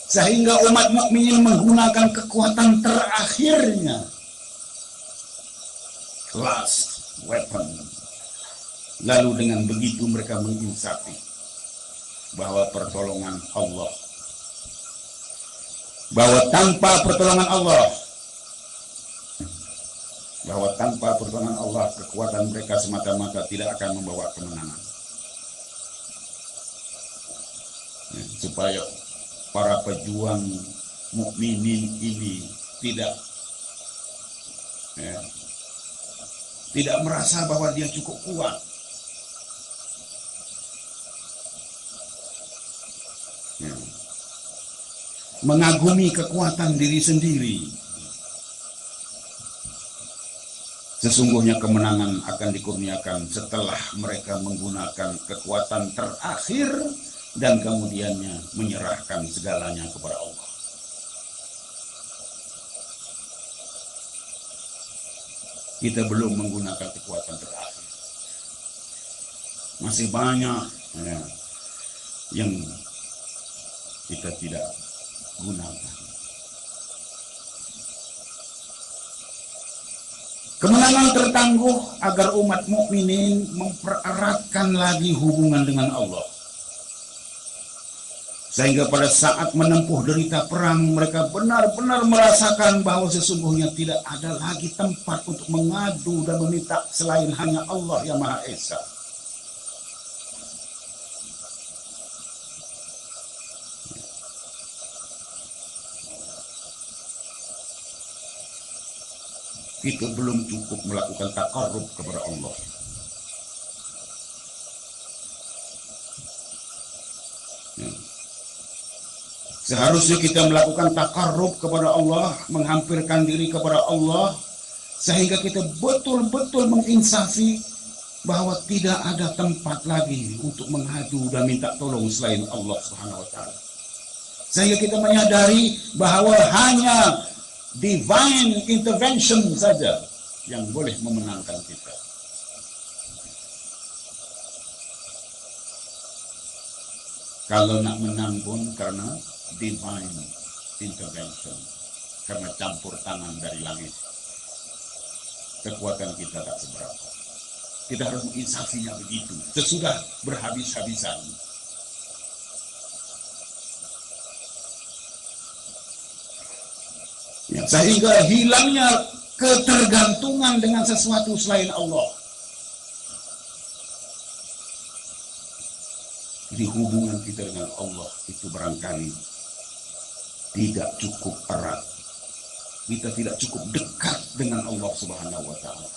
sehingga umat mukminin menggunakan kekuatan terakhirnya, last weapon. Lalu dengan begitu mereka menginsafi bahwa pertolongan Allah, bahwa tanpa pertolongan Allah kekuatan mereka semata-mata tidak akan membawa kemenangan. Supaya para pejuang mukminin ini tidak merasa bahwa dia cukup kuat. Mengagumi kekuatan diri sendiri. Sesungguhnya kemenangan akan dikurniakan setelah mereka menggunakan kekuatan terakhir dan kemudiannya menyerahkan segalanya kepada Allah. Kita belum menggunakan kekuatan terakhir. Masih banyak yang kita tidak gunakan. Kemenangan tertangguh agar umat mukminin mempereratkan lagi hubungan dengan Allah. Sehingga pada saat menempuh derita perang, mereka benar-benar merasakan bahwa sesungguhnya tidak ada lagi tempat untuk mengadu dan meminta selain hanya Allah yang Maha Esa. Kita belum cukup melakukan takarrub kepada Allah. Seharusnya kita melakukan takarrub kepada Allah, menghampirkan diri kepada Allah, sehingga kita betul-betul menginsafi bahwa tidak ada tempat lagi untuk mengadu dan minta tolong selain Allah Subhanahu wa taala. Sehingga kita menyadari bahwa hanya divine intervention saja yang boleh memenangkan kita. Kalau nak menang pun karena divine intervention, karena campur tangan dari langit. Kekuatan kita tak seberapa. Kita harus menginsafinya begitu. Sesudah berhabis-habisan. Ya, sehingga hilangnya ketergantungan dengan sesuatu selain Allah. Jadi hubungan kita dengan Allah itu barangkali tidak cukup erat. Kita tidak cukup dekat dengan Allah Subhanahu wa taala.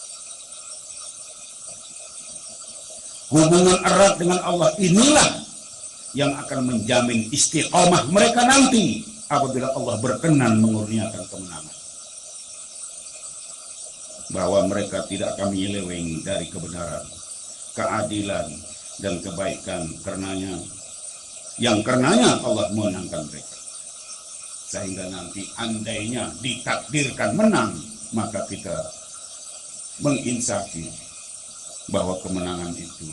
Hubungan erat dengan Allah inilah yang akan menjamin istiqamah mereka nanti apabila Allah berkenan mengurniakan kemenangan. Bahwa mereka tidak akan menyeleweng dari kebenaran, keadilan, dan kebaikan karenanya Allah menangkan mereka. Sehingga nanti andainya ditakdirkan menang, maka kita menginsafi bahwa kemenangan itu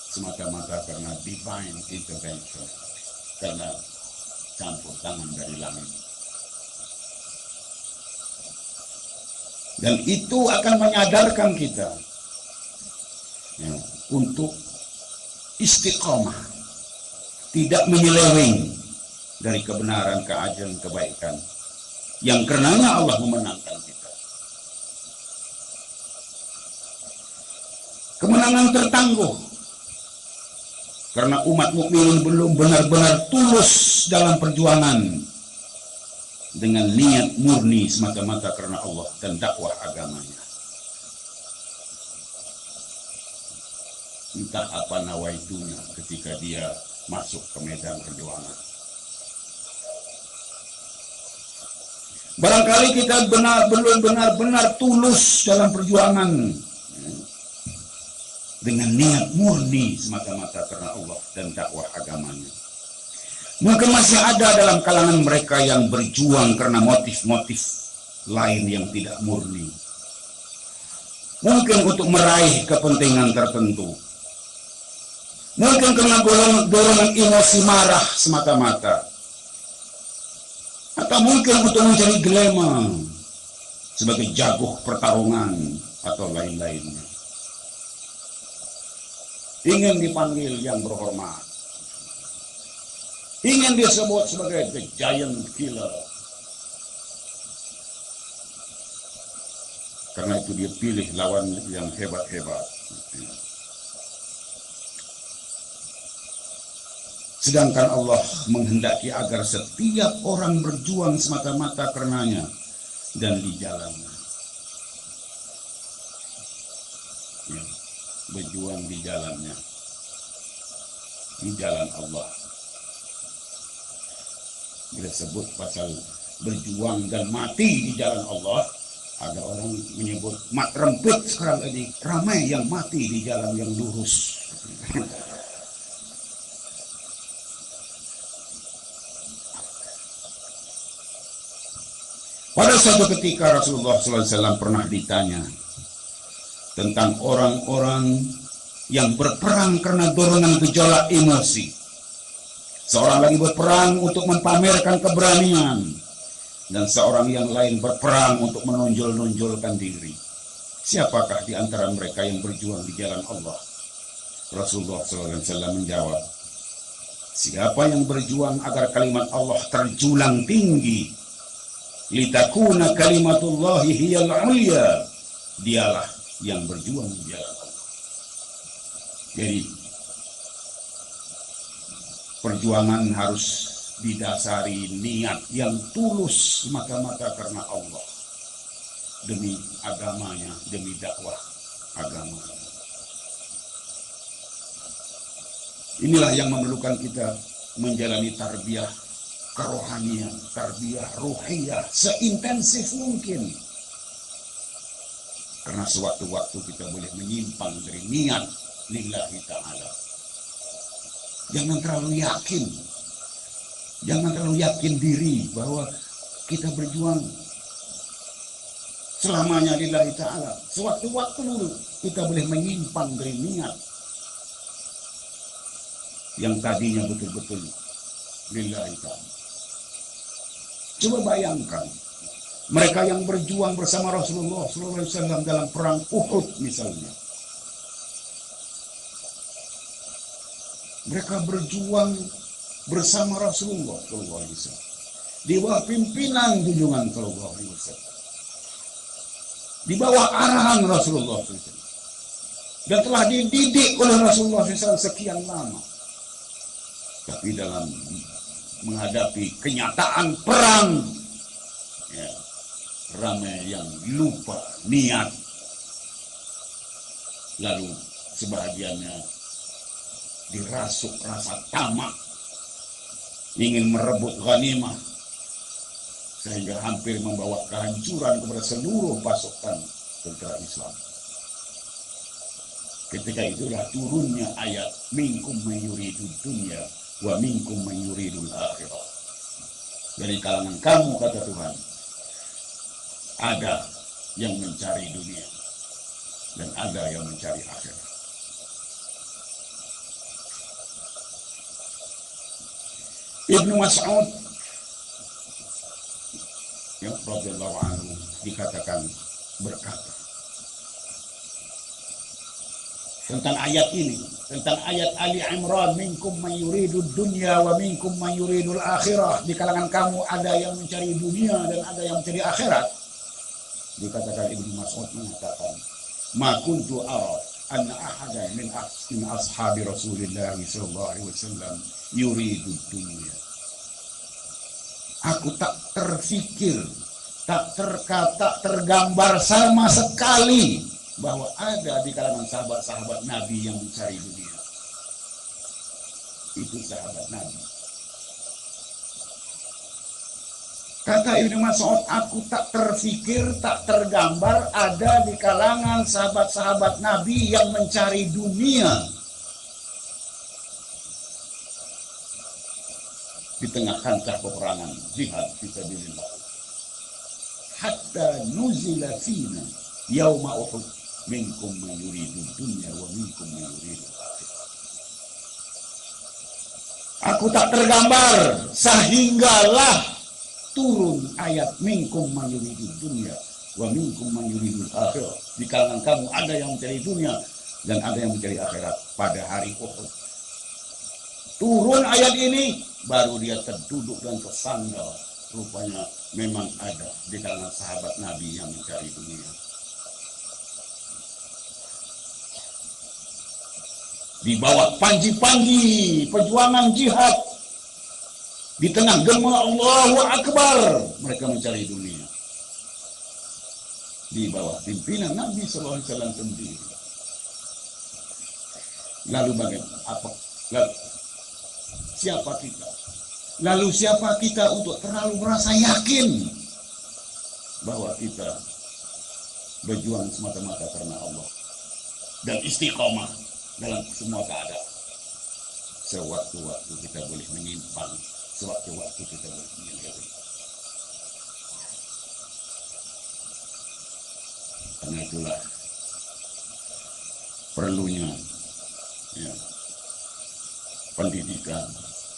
semata-mata karena divine intervention, karena campur tangan dari langit. Dan itu akan menyadarkan kita ya, untuk istiqomah, tidak menyeleweng dari kebenaran, keadilan, kebaikan yang karenanya Allah memenangkan kita. Kemenangan tertangguh karena umat mukmin belum benar-benar tulus dalam perjuangan dengan niat murni semata-mata karena Allah dan dakwah agamanya. Entah apa nawaitunya ketika dia masuk ke medan perjuangan. Barangkali kita belum benar-benar tulus dalam perjuangan dengan niat murni semata-mata karena Allah dan dakwah agamanya. Mungkin masih ada dalam kalangan mereka yang berjuang karena motif-motif lain yang tidak murni. Mungkin untuk meraih kepentingan tertentu. Mungkin karena dorongan emosi marah semata-mata. Atau mungkin untuk mencari gelema sebagai jago pertarungan atau lain-lainnya. Ingin dipanggil yang berhormat. Ingin disebut sebagai the giant killer. Karena itu dia pilih lawan yang hebat-hebat. Sedangkan Allah menghendaki agar setiap orang berjuang semata-mata karenanya dan di jalannya. Ya, berjuang di jalannya. Di jalan Allah. Bila sebut pasal berjuang dan mati di jalan Allah, ada orang menyebut mat rempit sekarang ini, ramai yang mati di jalan yang lurus. Pada suatu ketika Rasulullah SAW pernah ditanya tentang orang-orang yang berperang karena dorongan gejolak emosi. Seorang lagi berperang untuk mempamerkan keberanian, dan seorang yang lain berperang untuk menonjol-nonjolkan diri. Siapakah di antara mereka yang berjuang di jalan Allah? Rasulullah SAW menjawab, siapa yang berjuang agar kalimat Allah terjulang tinggi, litakuna kalimatullahi hiyal ulya, dialah yang berjuang di jalan Allah. Jadi perjuangan harus didasari niat yang tulus semata-mata karena Allah, demi agamanya, demi dakwah agamanya. Inilah yang memerlukan kita menjalani tarbiyah kerohanian, tarbiyah ruhiyah seintensif mungkin. Karena sewaktu-waktu kita boleh menyimpang dari niat lillahi ta'ala. Jangan terlalu yakin. Jangan terlalu yakin diri bahwa kita berjuang selamanya lillahi ta'ala. Sewaktu-waktu dulu kita boleh menyimpang dari niat yang tadinya betul-betul lillahi ta'ala. Coba bayangkan mereka yang berjuang bersama Rasulullah SAW dalam perang Uhud misalnya. Mereka berjuang bersama Rasulullah SAW di bawah pimpinan junjungan Sallallahu Alaihi Wasallam, di bawah arahan Rasulullah SAW, dan telah dididik oleh Rasulullah SAW sekian lama. Tapi dalam menghadapi kenyataan perang, ya, ramai yang lupa niat, lalu sebahagiannya dirasuk rasa tamak, ingin merebut ghanimah, sehingga hampir membawa kehancuran kepada seluruh pasukan tentara Islam. Ketika itulah turunnya ayat minkum mayuridud dunya wa minkum mayuridul akhirah. Dari kalangan kamu, kata Tuhan, ada yang mencari dunia dan ada yang mencari akhirat. Ibnu Mas'ud ya radhiyallahu anhu dikatakan berkata tentang ayat ini, tentang ayat Ali Imran, minkum man yuridud dunya wa minkum man yuridul akhirah, di kalangan kamu ada yang mencari dunia dan ada yang mencari akhirat. Dikatakan Ibnu Mas'ud mengatakan, ma kuntu ara anna ahada min ashabi Rasulillah sallallahu alaihi wasallam yuridud dunya. Aku tak terfikir, tak tergambar sama sekali bahwa ada di kalangan sahabat-sahabat Nabi yang mencari dunia. Itu sahabat Nabi. Kata Ibnu Mas'ud, aku tak terfikir, tak tergambar ada di kalangan sahabat-sahabat Nabi yang mencari dunia. Di tengah kancah peperangan jihad fisabilillah. Hatta nuzila fina yauma Uhud. Minkum man yuridu dunya wa minkum man yuridu akhirah. Aku tak tergambar sehinggalah turun ayat minkum man yuridu dunya wa minkum man yuridu akhirah. Di kalangan kamu ada yang mencari dunia dan ada yang mencari akhirat pada hari Uhud. Turun ayat ini baru dia terduduk dan tersandar. Rupanya memang ada di kalangan sahabat Nabi yang mencari dunia. Di bawah panji-panji perjuangan jihad, di tengah gema Allahu Akbar, mereka mencari dunia. Di bawah pimpinan Nabi sallallahu alaihi wasallam sendiri. Lalu bagaimana? Siapa kita? Lalu siapa kita untuk terlalu merasa yakin bahwa kita berjuang semata-mata karena Allah dan istiqomah dalam semua keadaan. Sewaktu-waktu kita boleh menyimpang, sewaktu-waktu kita boleh menyeleweng. Karena itulah perlunya ya, pendidikan,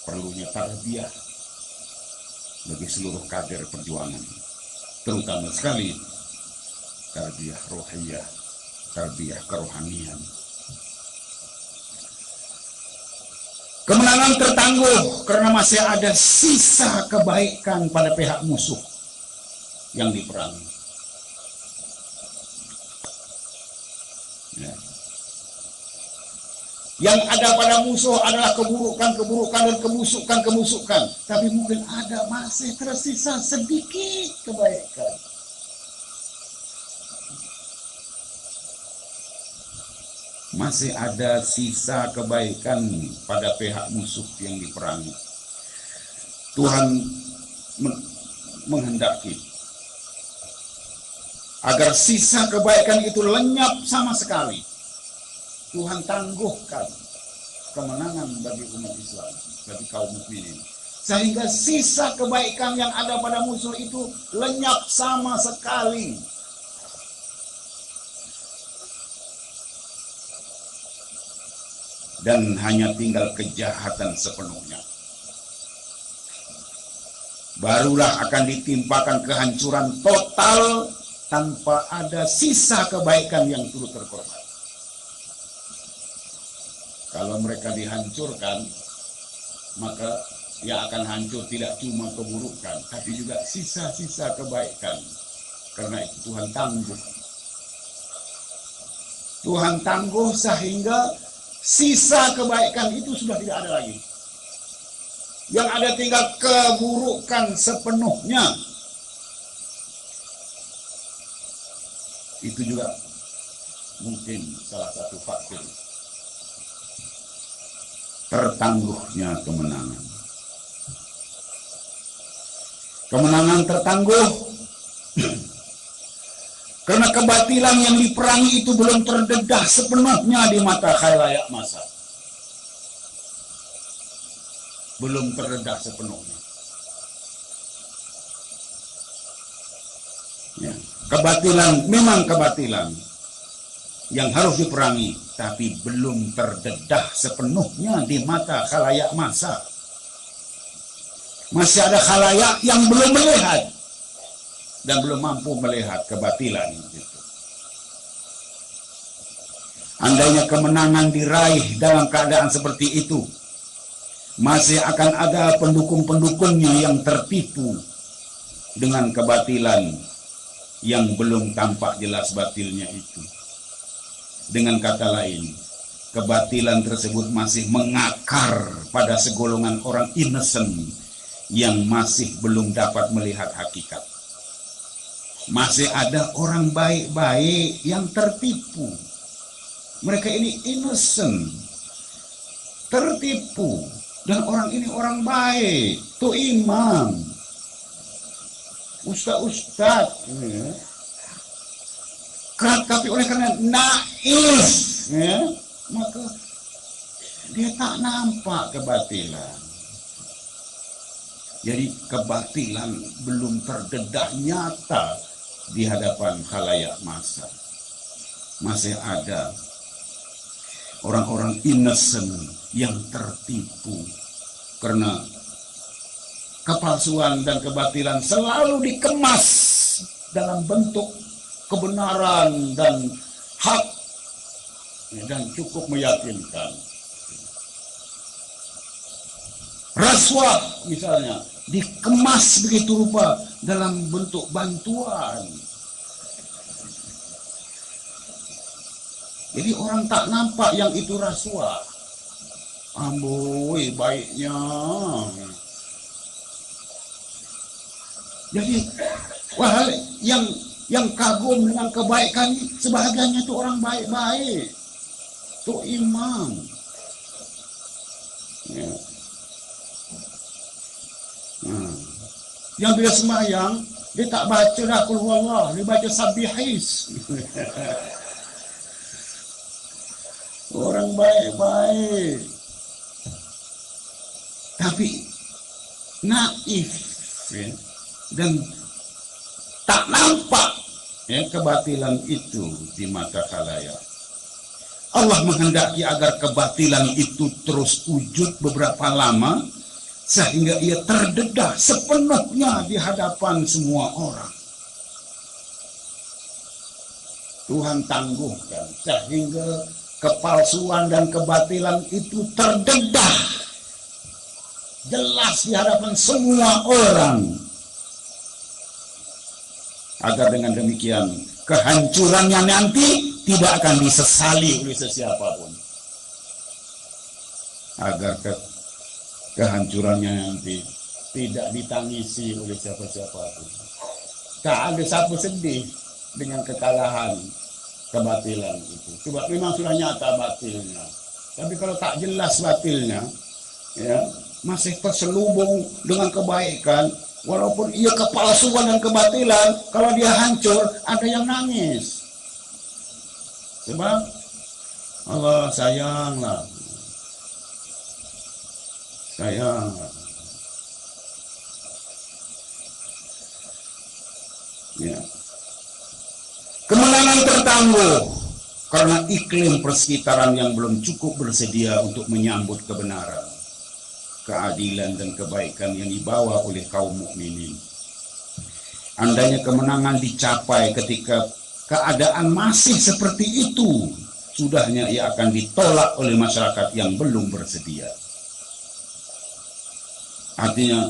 perlunya tarbiyah bagi seluruh kader perjuangan, terutama sekali tarbiyah rohiyah, tarbiyah kerohanian. Kemenangan tertangguh karena masih ada sisa kebaikan pada pihak musuh yang diperangi. Ya. Yang ada pada musuh adalah keburukan-keburukan dan kemusukan-kemusukan. Tapi mungkin ada masih tersisa sedikit kebaikan. Masih ada sisa kebaikan pada pihak musuh yang diperangi. Tuhan menghendaki agar sisa kebaikan itu lenyap sama sekali. Tuhan tangguhkan kemenangan bagi umat Islam, bagi kaum mukminin, sehingga sisa kebaikan yang ada pada musuh itu lenyap sama sekali. Dan hanya tinggal kejahatan sepenuhnya. Barulah akan ditimpakan kehancuran total tanpa ada sisa kebaikan yang turut terkorban. Kalau mereka dihancurkan, maka yang akan hancur tidak cuma keburukan, tapi juga sisa-sisa kebaikan. Karena itu Tuhan tangguh. Tuhan tangguh sehingga sisa kebaikan itu sudah tidak ada lagi. Yang ada tinggal keburukan sepenuhnya. Itu juga mungkin salah satu faktor tertangguhnya kemenangan. Kemenangan tertangguh karena kebatilan yang diperangi itu belum terdedah sepenuhnya di mata khalayak massa. Belum terdedah sepenuhnya. Ya. Kebatilan, memang kebatilan yang harus diperangi, tapi belum terdedah sepenuhnya di mata khalayak massa. Masih ada khalayak yang belum melihat dan belum mampu melihat kebatilan itu. Andainya kemenangan diraih dalam keadaan seperti itu, masih akan ada pendukung-pendukungnya yang tertipu dengan kebatilan yang belum tampak jelas batilnya itu. Dengan kata lain, kebatilan tersebut masih mengakar pada segolongan orang innocent yang masih belum dapat melihat hakikat. Masih ada orang baik-baik yang tertipu. Mereka ini innocent, tertipu, dan orang ini orang baik, tuh imam, ustaz, ya. Tapi oleh karena naif, ya, maka dia tak nampak kebatilan. Jadi kebatilan belum terdedah nyata di hadapan khalayak massa. Masih ada orang-orang innocent yang tertipu karena kepalsuan dan kebatilan selalu dikemas dalam bentuk kebenaran dan hak dan cukup meyakinkan. Rasuah misalnya dikemas begitu rupa dalam bentuk bantuan. Jadi orang tak nampak yang itu rasuah. Amboi baiknya. Jadi wah, yang kagum dengan kebaikan sebahagiannya itu orang baik-baik. Itu imam. Ya. Yang bila sembahyang dia tak baca dah qul huwallah, dia baca sabbihis. Orang baik-baik tapi naif, ya, dan tak nampak, ya, kebatilan itu di mata khalayak. Allah menghendaki agar kebatilan itu terus wujud beberapa lama sehingga ia terdedah sepenuhnya di hadapan semua orang. Tuhan tangguhkan sehingga kepalsuan dan kebatilan itu terdedah jelas di hadapan semua orang, agar dengan demikian kehancurannya nanti tidak akan disesali oleh sesiapapun, agar kehancurannya nanti tidak ditangisi oleh siapa-siapapun. Tak ada siapa sedih dengan kekalahan kebatilan itu, sebab memang sudah nyata batilnya. Tapi kalau tak jelas batilnya, ya, masih terselubung dengan kebaikan, walaupun ia kepalsuan dan kebatilan, kalau dia hancur ada yang nangis. Sebab Allah sayanglah, sayanglah. Ya. Kemenangan tertangguh karena iklim persekitaran yang belum cukup bersedia untuk menyambut kebenaran, keadilan dan kebaikan yang dibawa oleh kaum mukminin. Andainya kemenangan dicapai ketika keadaan masih seperti itu, sudahnya ia akan ditolak oleh masyarakat yang belum bersedia. Artinya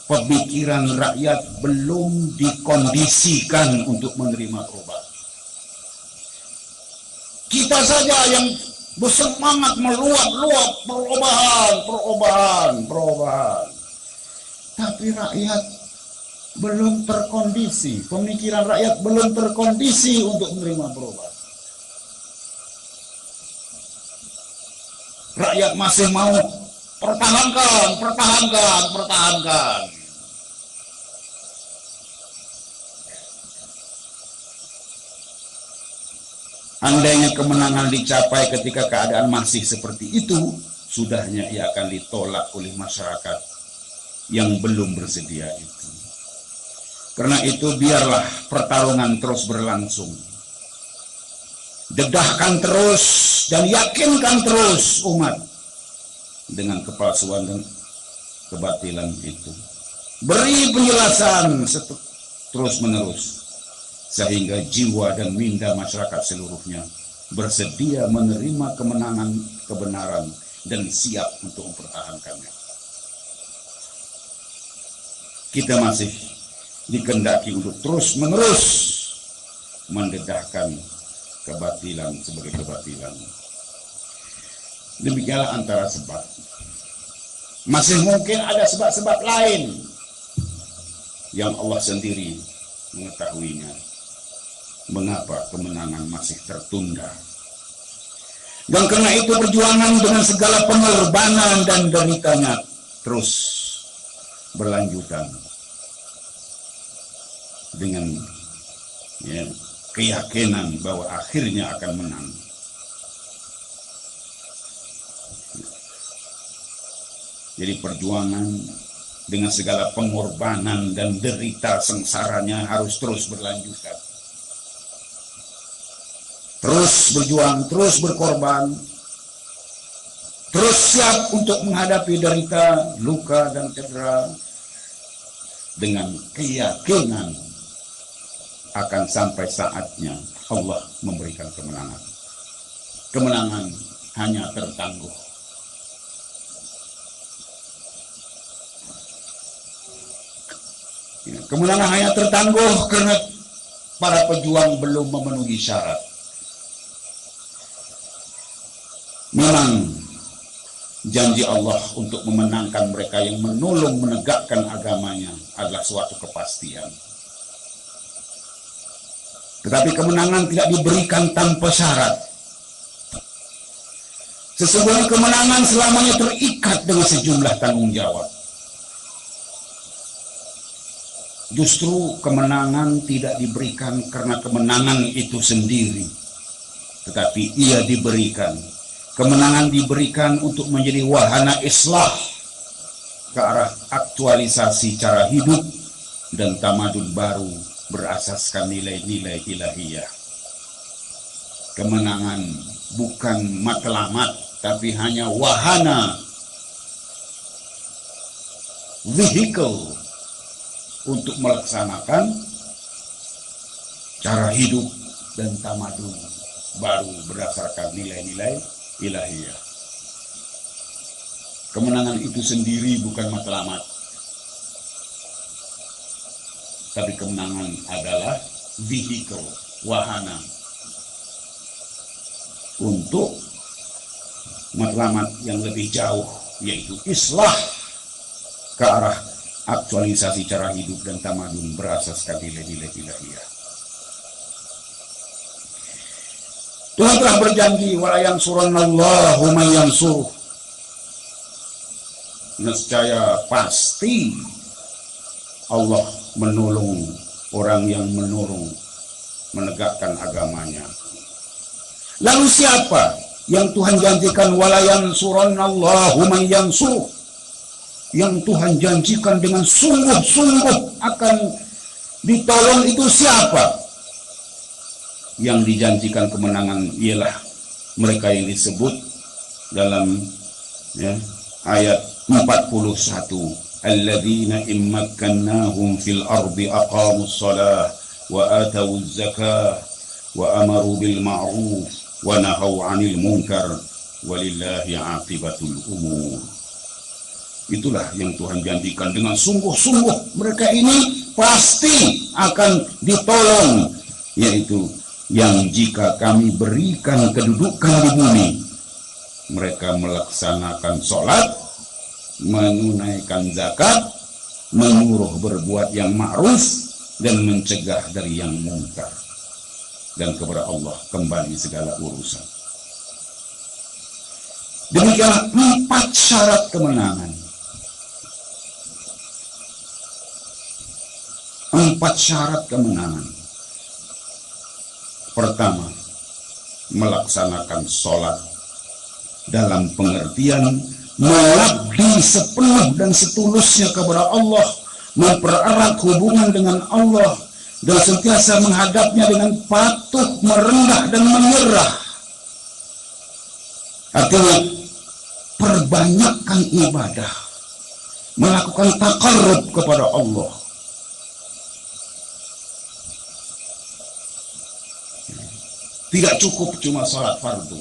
pemikiran rakyat belum dikondisikan untuk menerima perubahan. Kita saja yang bersemangat meluap-luap perubahan. Tapi rakyat belum terkondisi, pemikiran rakyat belum terkondisi untuk menerima perubahan. Rakyat masih mau pertahankan. Andainya kemenangan dicapai ketika keadaan masih seperti itu, sudahnya ia akan ditolak oleh masyarakat yang belum bersedia itu. Karena itu biarlah pertarungan terus berlangsung. Dedahkan terus dan yakinkan terus umat dengan kepalsuan dan kebatilan itu. Beri penjelasan terus menerus sehingga jiwa dan minda masyarakat seluruhnya bersedia menerima kemenangan kebenaran dan siap untuk mempertahankannya. Kita masih dikehendaki untuk terus menerus mendedahkan kebatilan sebagai kebatilan. Demikianlah antara sebab. Masih mungkin ada sebab-sebab lain yang Allah sendiri mengetahuinya. Mengapa kemenangan masih tertunda? Dan karena itu perjuangan dengan segala pengorbanan dan deritanya terus berlanjutan dengan keyakinan bahwa akhirnya akan menang. Jadi perjuangan dengan segala pengorbanan dan derita sengsaranya harus terus berlanjutan. Terus berjuang, terus berkorban, terus siap untuk menghadapi derita, luka dan cedera dengan keyakinan akan sampai saatnya Allah memberikan kemenangan. Kemenangan hanya tertangguh. Kemenangan hanya tertangguh karena para pejuang belum memenuhi syarat. Memang janji Allah untuk memenangkan mereka yang menolong menegakkan agamanya adalah suatu kepastian. Tetapi kemenangan tidak diberikan tanpa syarat. Sesungguhnya kemenangan selamanya terikat dengan sejumlah tanggung jawab. Justru kemenangan tidak diberikan karena kemenangan itu sendiri, tetapi ia diberikan. Kemenangan diberikan untuk menjadi wahana islah ke arah aktualisasi cara hidup dan tamadun baru berasaskan nilai-nilai ilahiyah. Kemenangan bukan matlamat, tapi hanya wahana, vehicle untuk melaksanakan cara hidup dan tamadun baru berdasarkan nilai-nilai ilahiyah. Kemenangan itu sendiri bukan matlamat, tapi kemenangan adalah vehicle, wahana untuk matlamat yang lebih jauh, yaitu islah ke arah aktualisasi cara hidup dan tamadun berasaskan nilai-nilai ilahiyah. Tuhan telah berjanji, wala yansurannallahu man yansuruh. Nescaya pasti Allah menolong orang yang menolong menegakkan agamanya. Lalu siapa yang Tuhan janjikan wala yansurannallahu man yansuruh? Yang Tuhan janjikan dengan sungguh-sungguh akan ditolong itu siapa? Yang dijanjikan kemenangan ialah mereka yang disebut dalam ayat 41, alladzina immakkannahum fil ardi aqamus shalah wa atawuz zakah wa amaru bil ma'ruf wa nahaw 'anil munkar walillahi 'aqibatul umur. Itulah yang Tuhan janjikan dengan sungguh-sungguh mereka ini pasti akan ditolong, yaitu yang jika kami berikan kedudukan di bumi, mereka melaksanakan sholat, menunaikan zakat, menyuruh berbuat yang ma'ruf, dan mencegah dari yang munkar. Dan kepada Allah kembali segala urusan. Demikianlah 4 syarat kemenangan. 4 syarat kemenangan. Pertama, melaksanakan sholat dalam pengertian mengabdi sepenuh dan setulusnya kepada Allah, mempererat hubungan dengan Allah, dan sentiasa menghadapnya dengan patuh, merendah, dan menyerah. Artinya, perbanyakkan ibadah, melakukan taqarrub kepada Allah. Tidak cukup cuma salat fardu.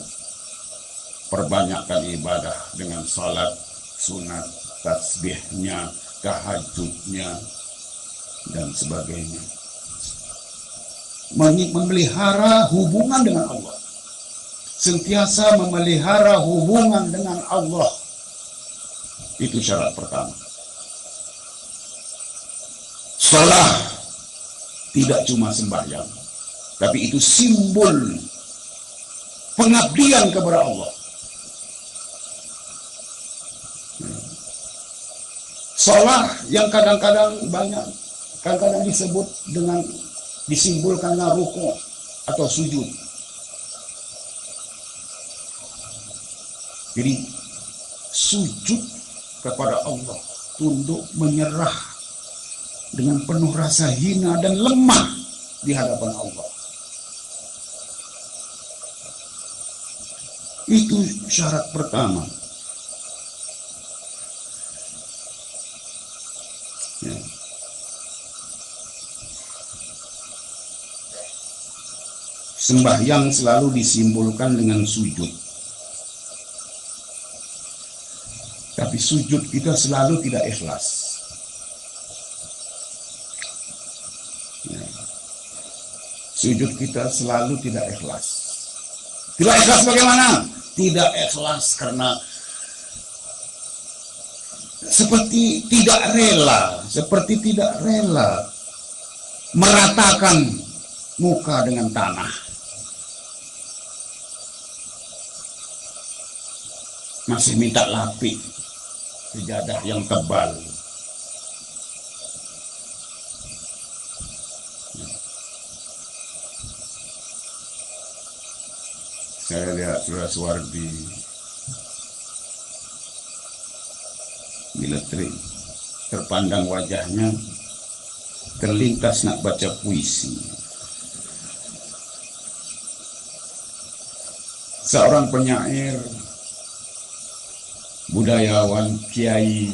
Perbanyakkan ibadah dengan salat sunat, tasbihnya, tahajudnya, dan sebagainya. Memelihara hubungan dengan Allah. Sentiasa memelihara hubungan dengan Allah. Itu syarat pertama. Salat tidak cuma sembahyang, tapi itu simbol pengabdian kepada Allah. Salat yang kadang-kadang disebut dengan disimbolkannya ruku atau sujud. Jadi sujud kepada Allah, tunduk menyerah dengan penuh rasa hina dan lemah di hadapan Allah. Itu syarat pertama. Ya. Sembahyang selalu disimbolkan dengan sujud. Tapi sujud kita selalu tidak ikhlas. Ya. Sujud kita selalu tidak ikhlas. Tidak ikhlas bagaimana? Tidak ikhlas karena seperti tidak rela meratakan muka dengan tanah. Masih minta lapik sejadah yang tebal. Saya lihat Saudara Suwardi bila terpandang wajahnya, terlintas nak baca puisi. Seorang penyair, budayawan, Kiai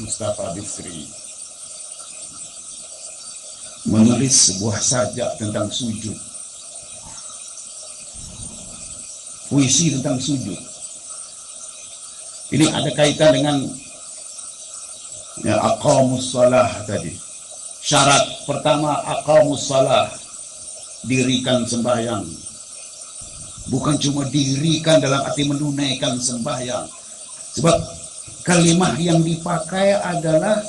Mustafa Bisri menulis sebuah sajak tentang sujud. Puisi tentang sujud. Ini ada kaitan dengan aqamus shalah tadi. Syarat pertama aqamus shalah, dirikan sembahyang. Bukan cuma dirikan dalam arti menunaikan sembahyang. Sebab kalimat yang dipakai adalah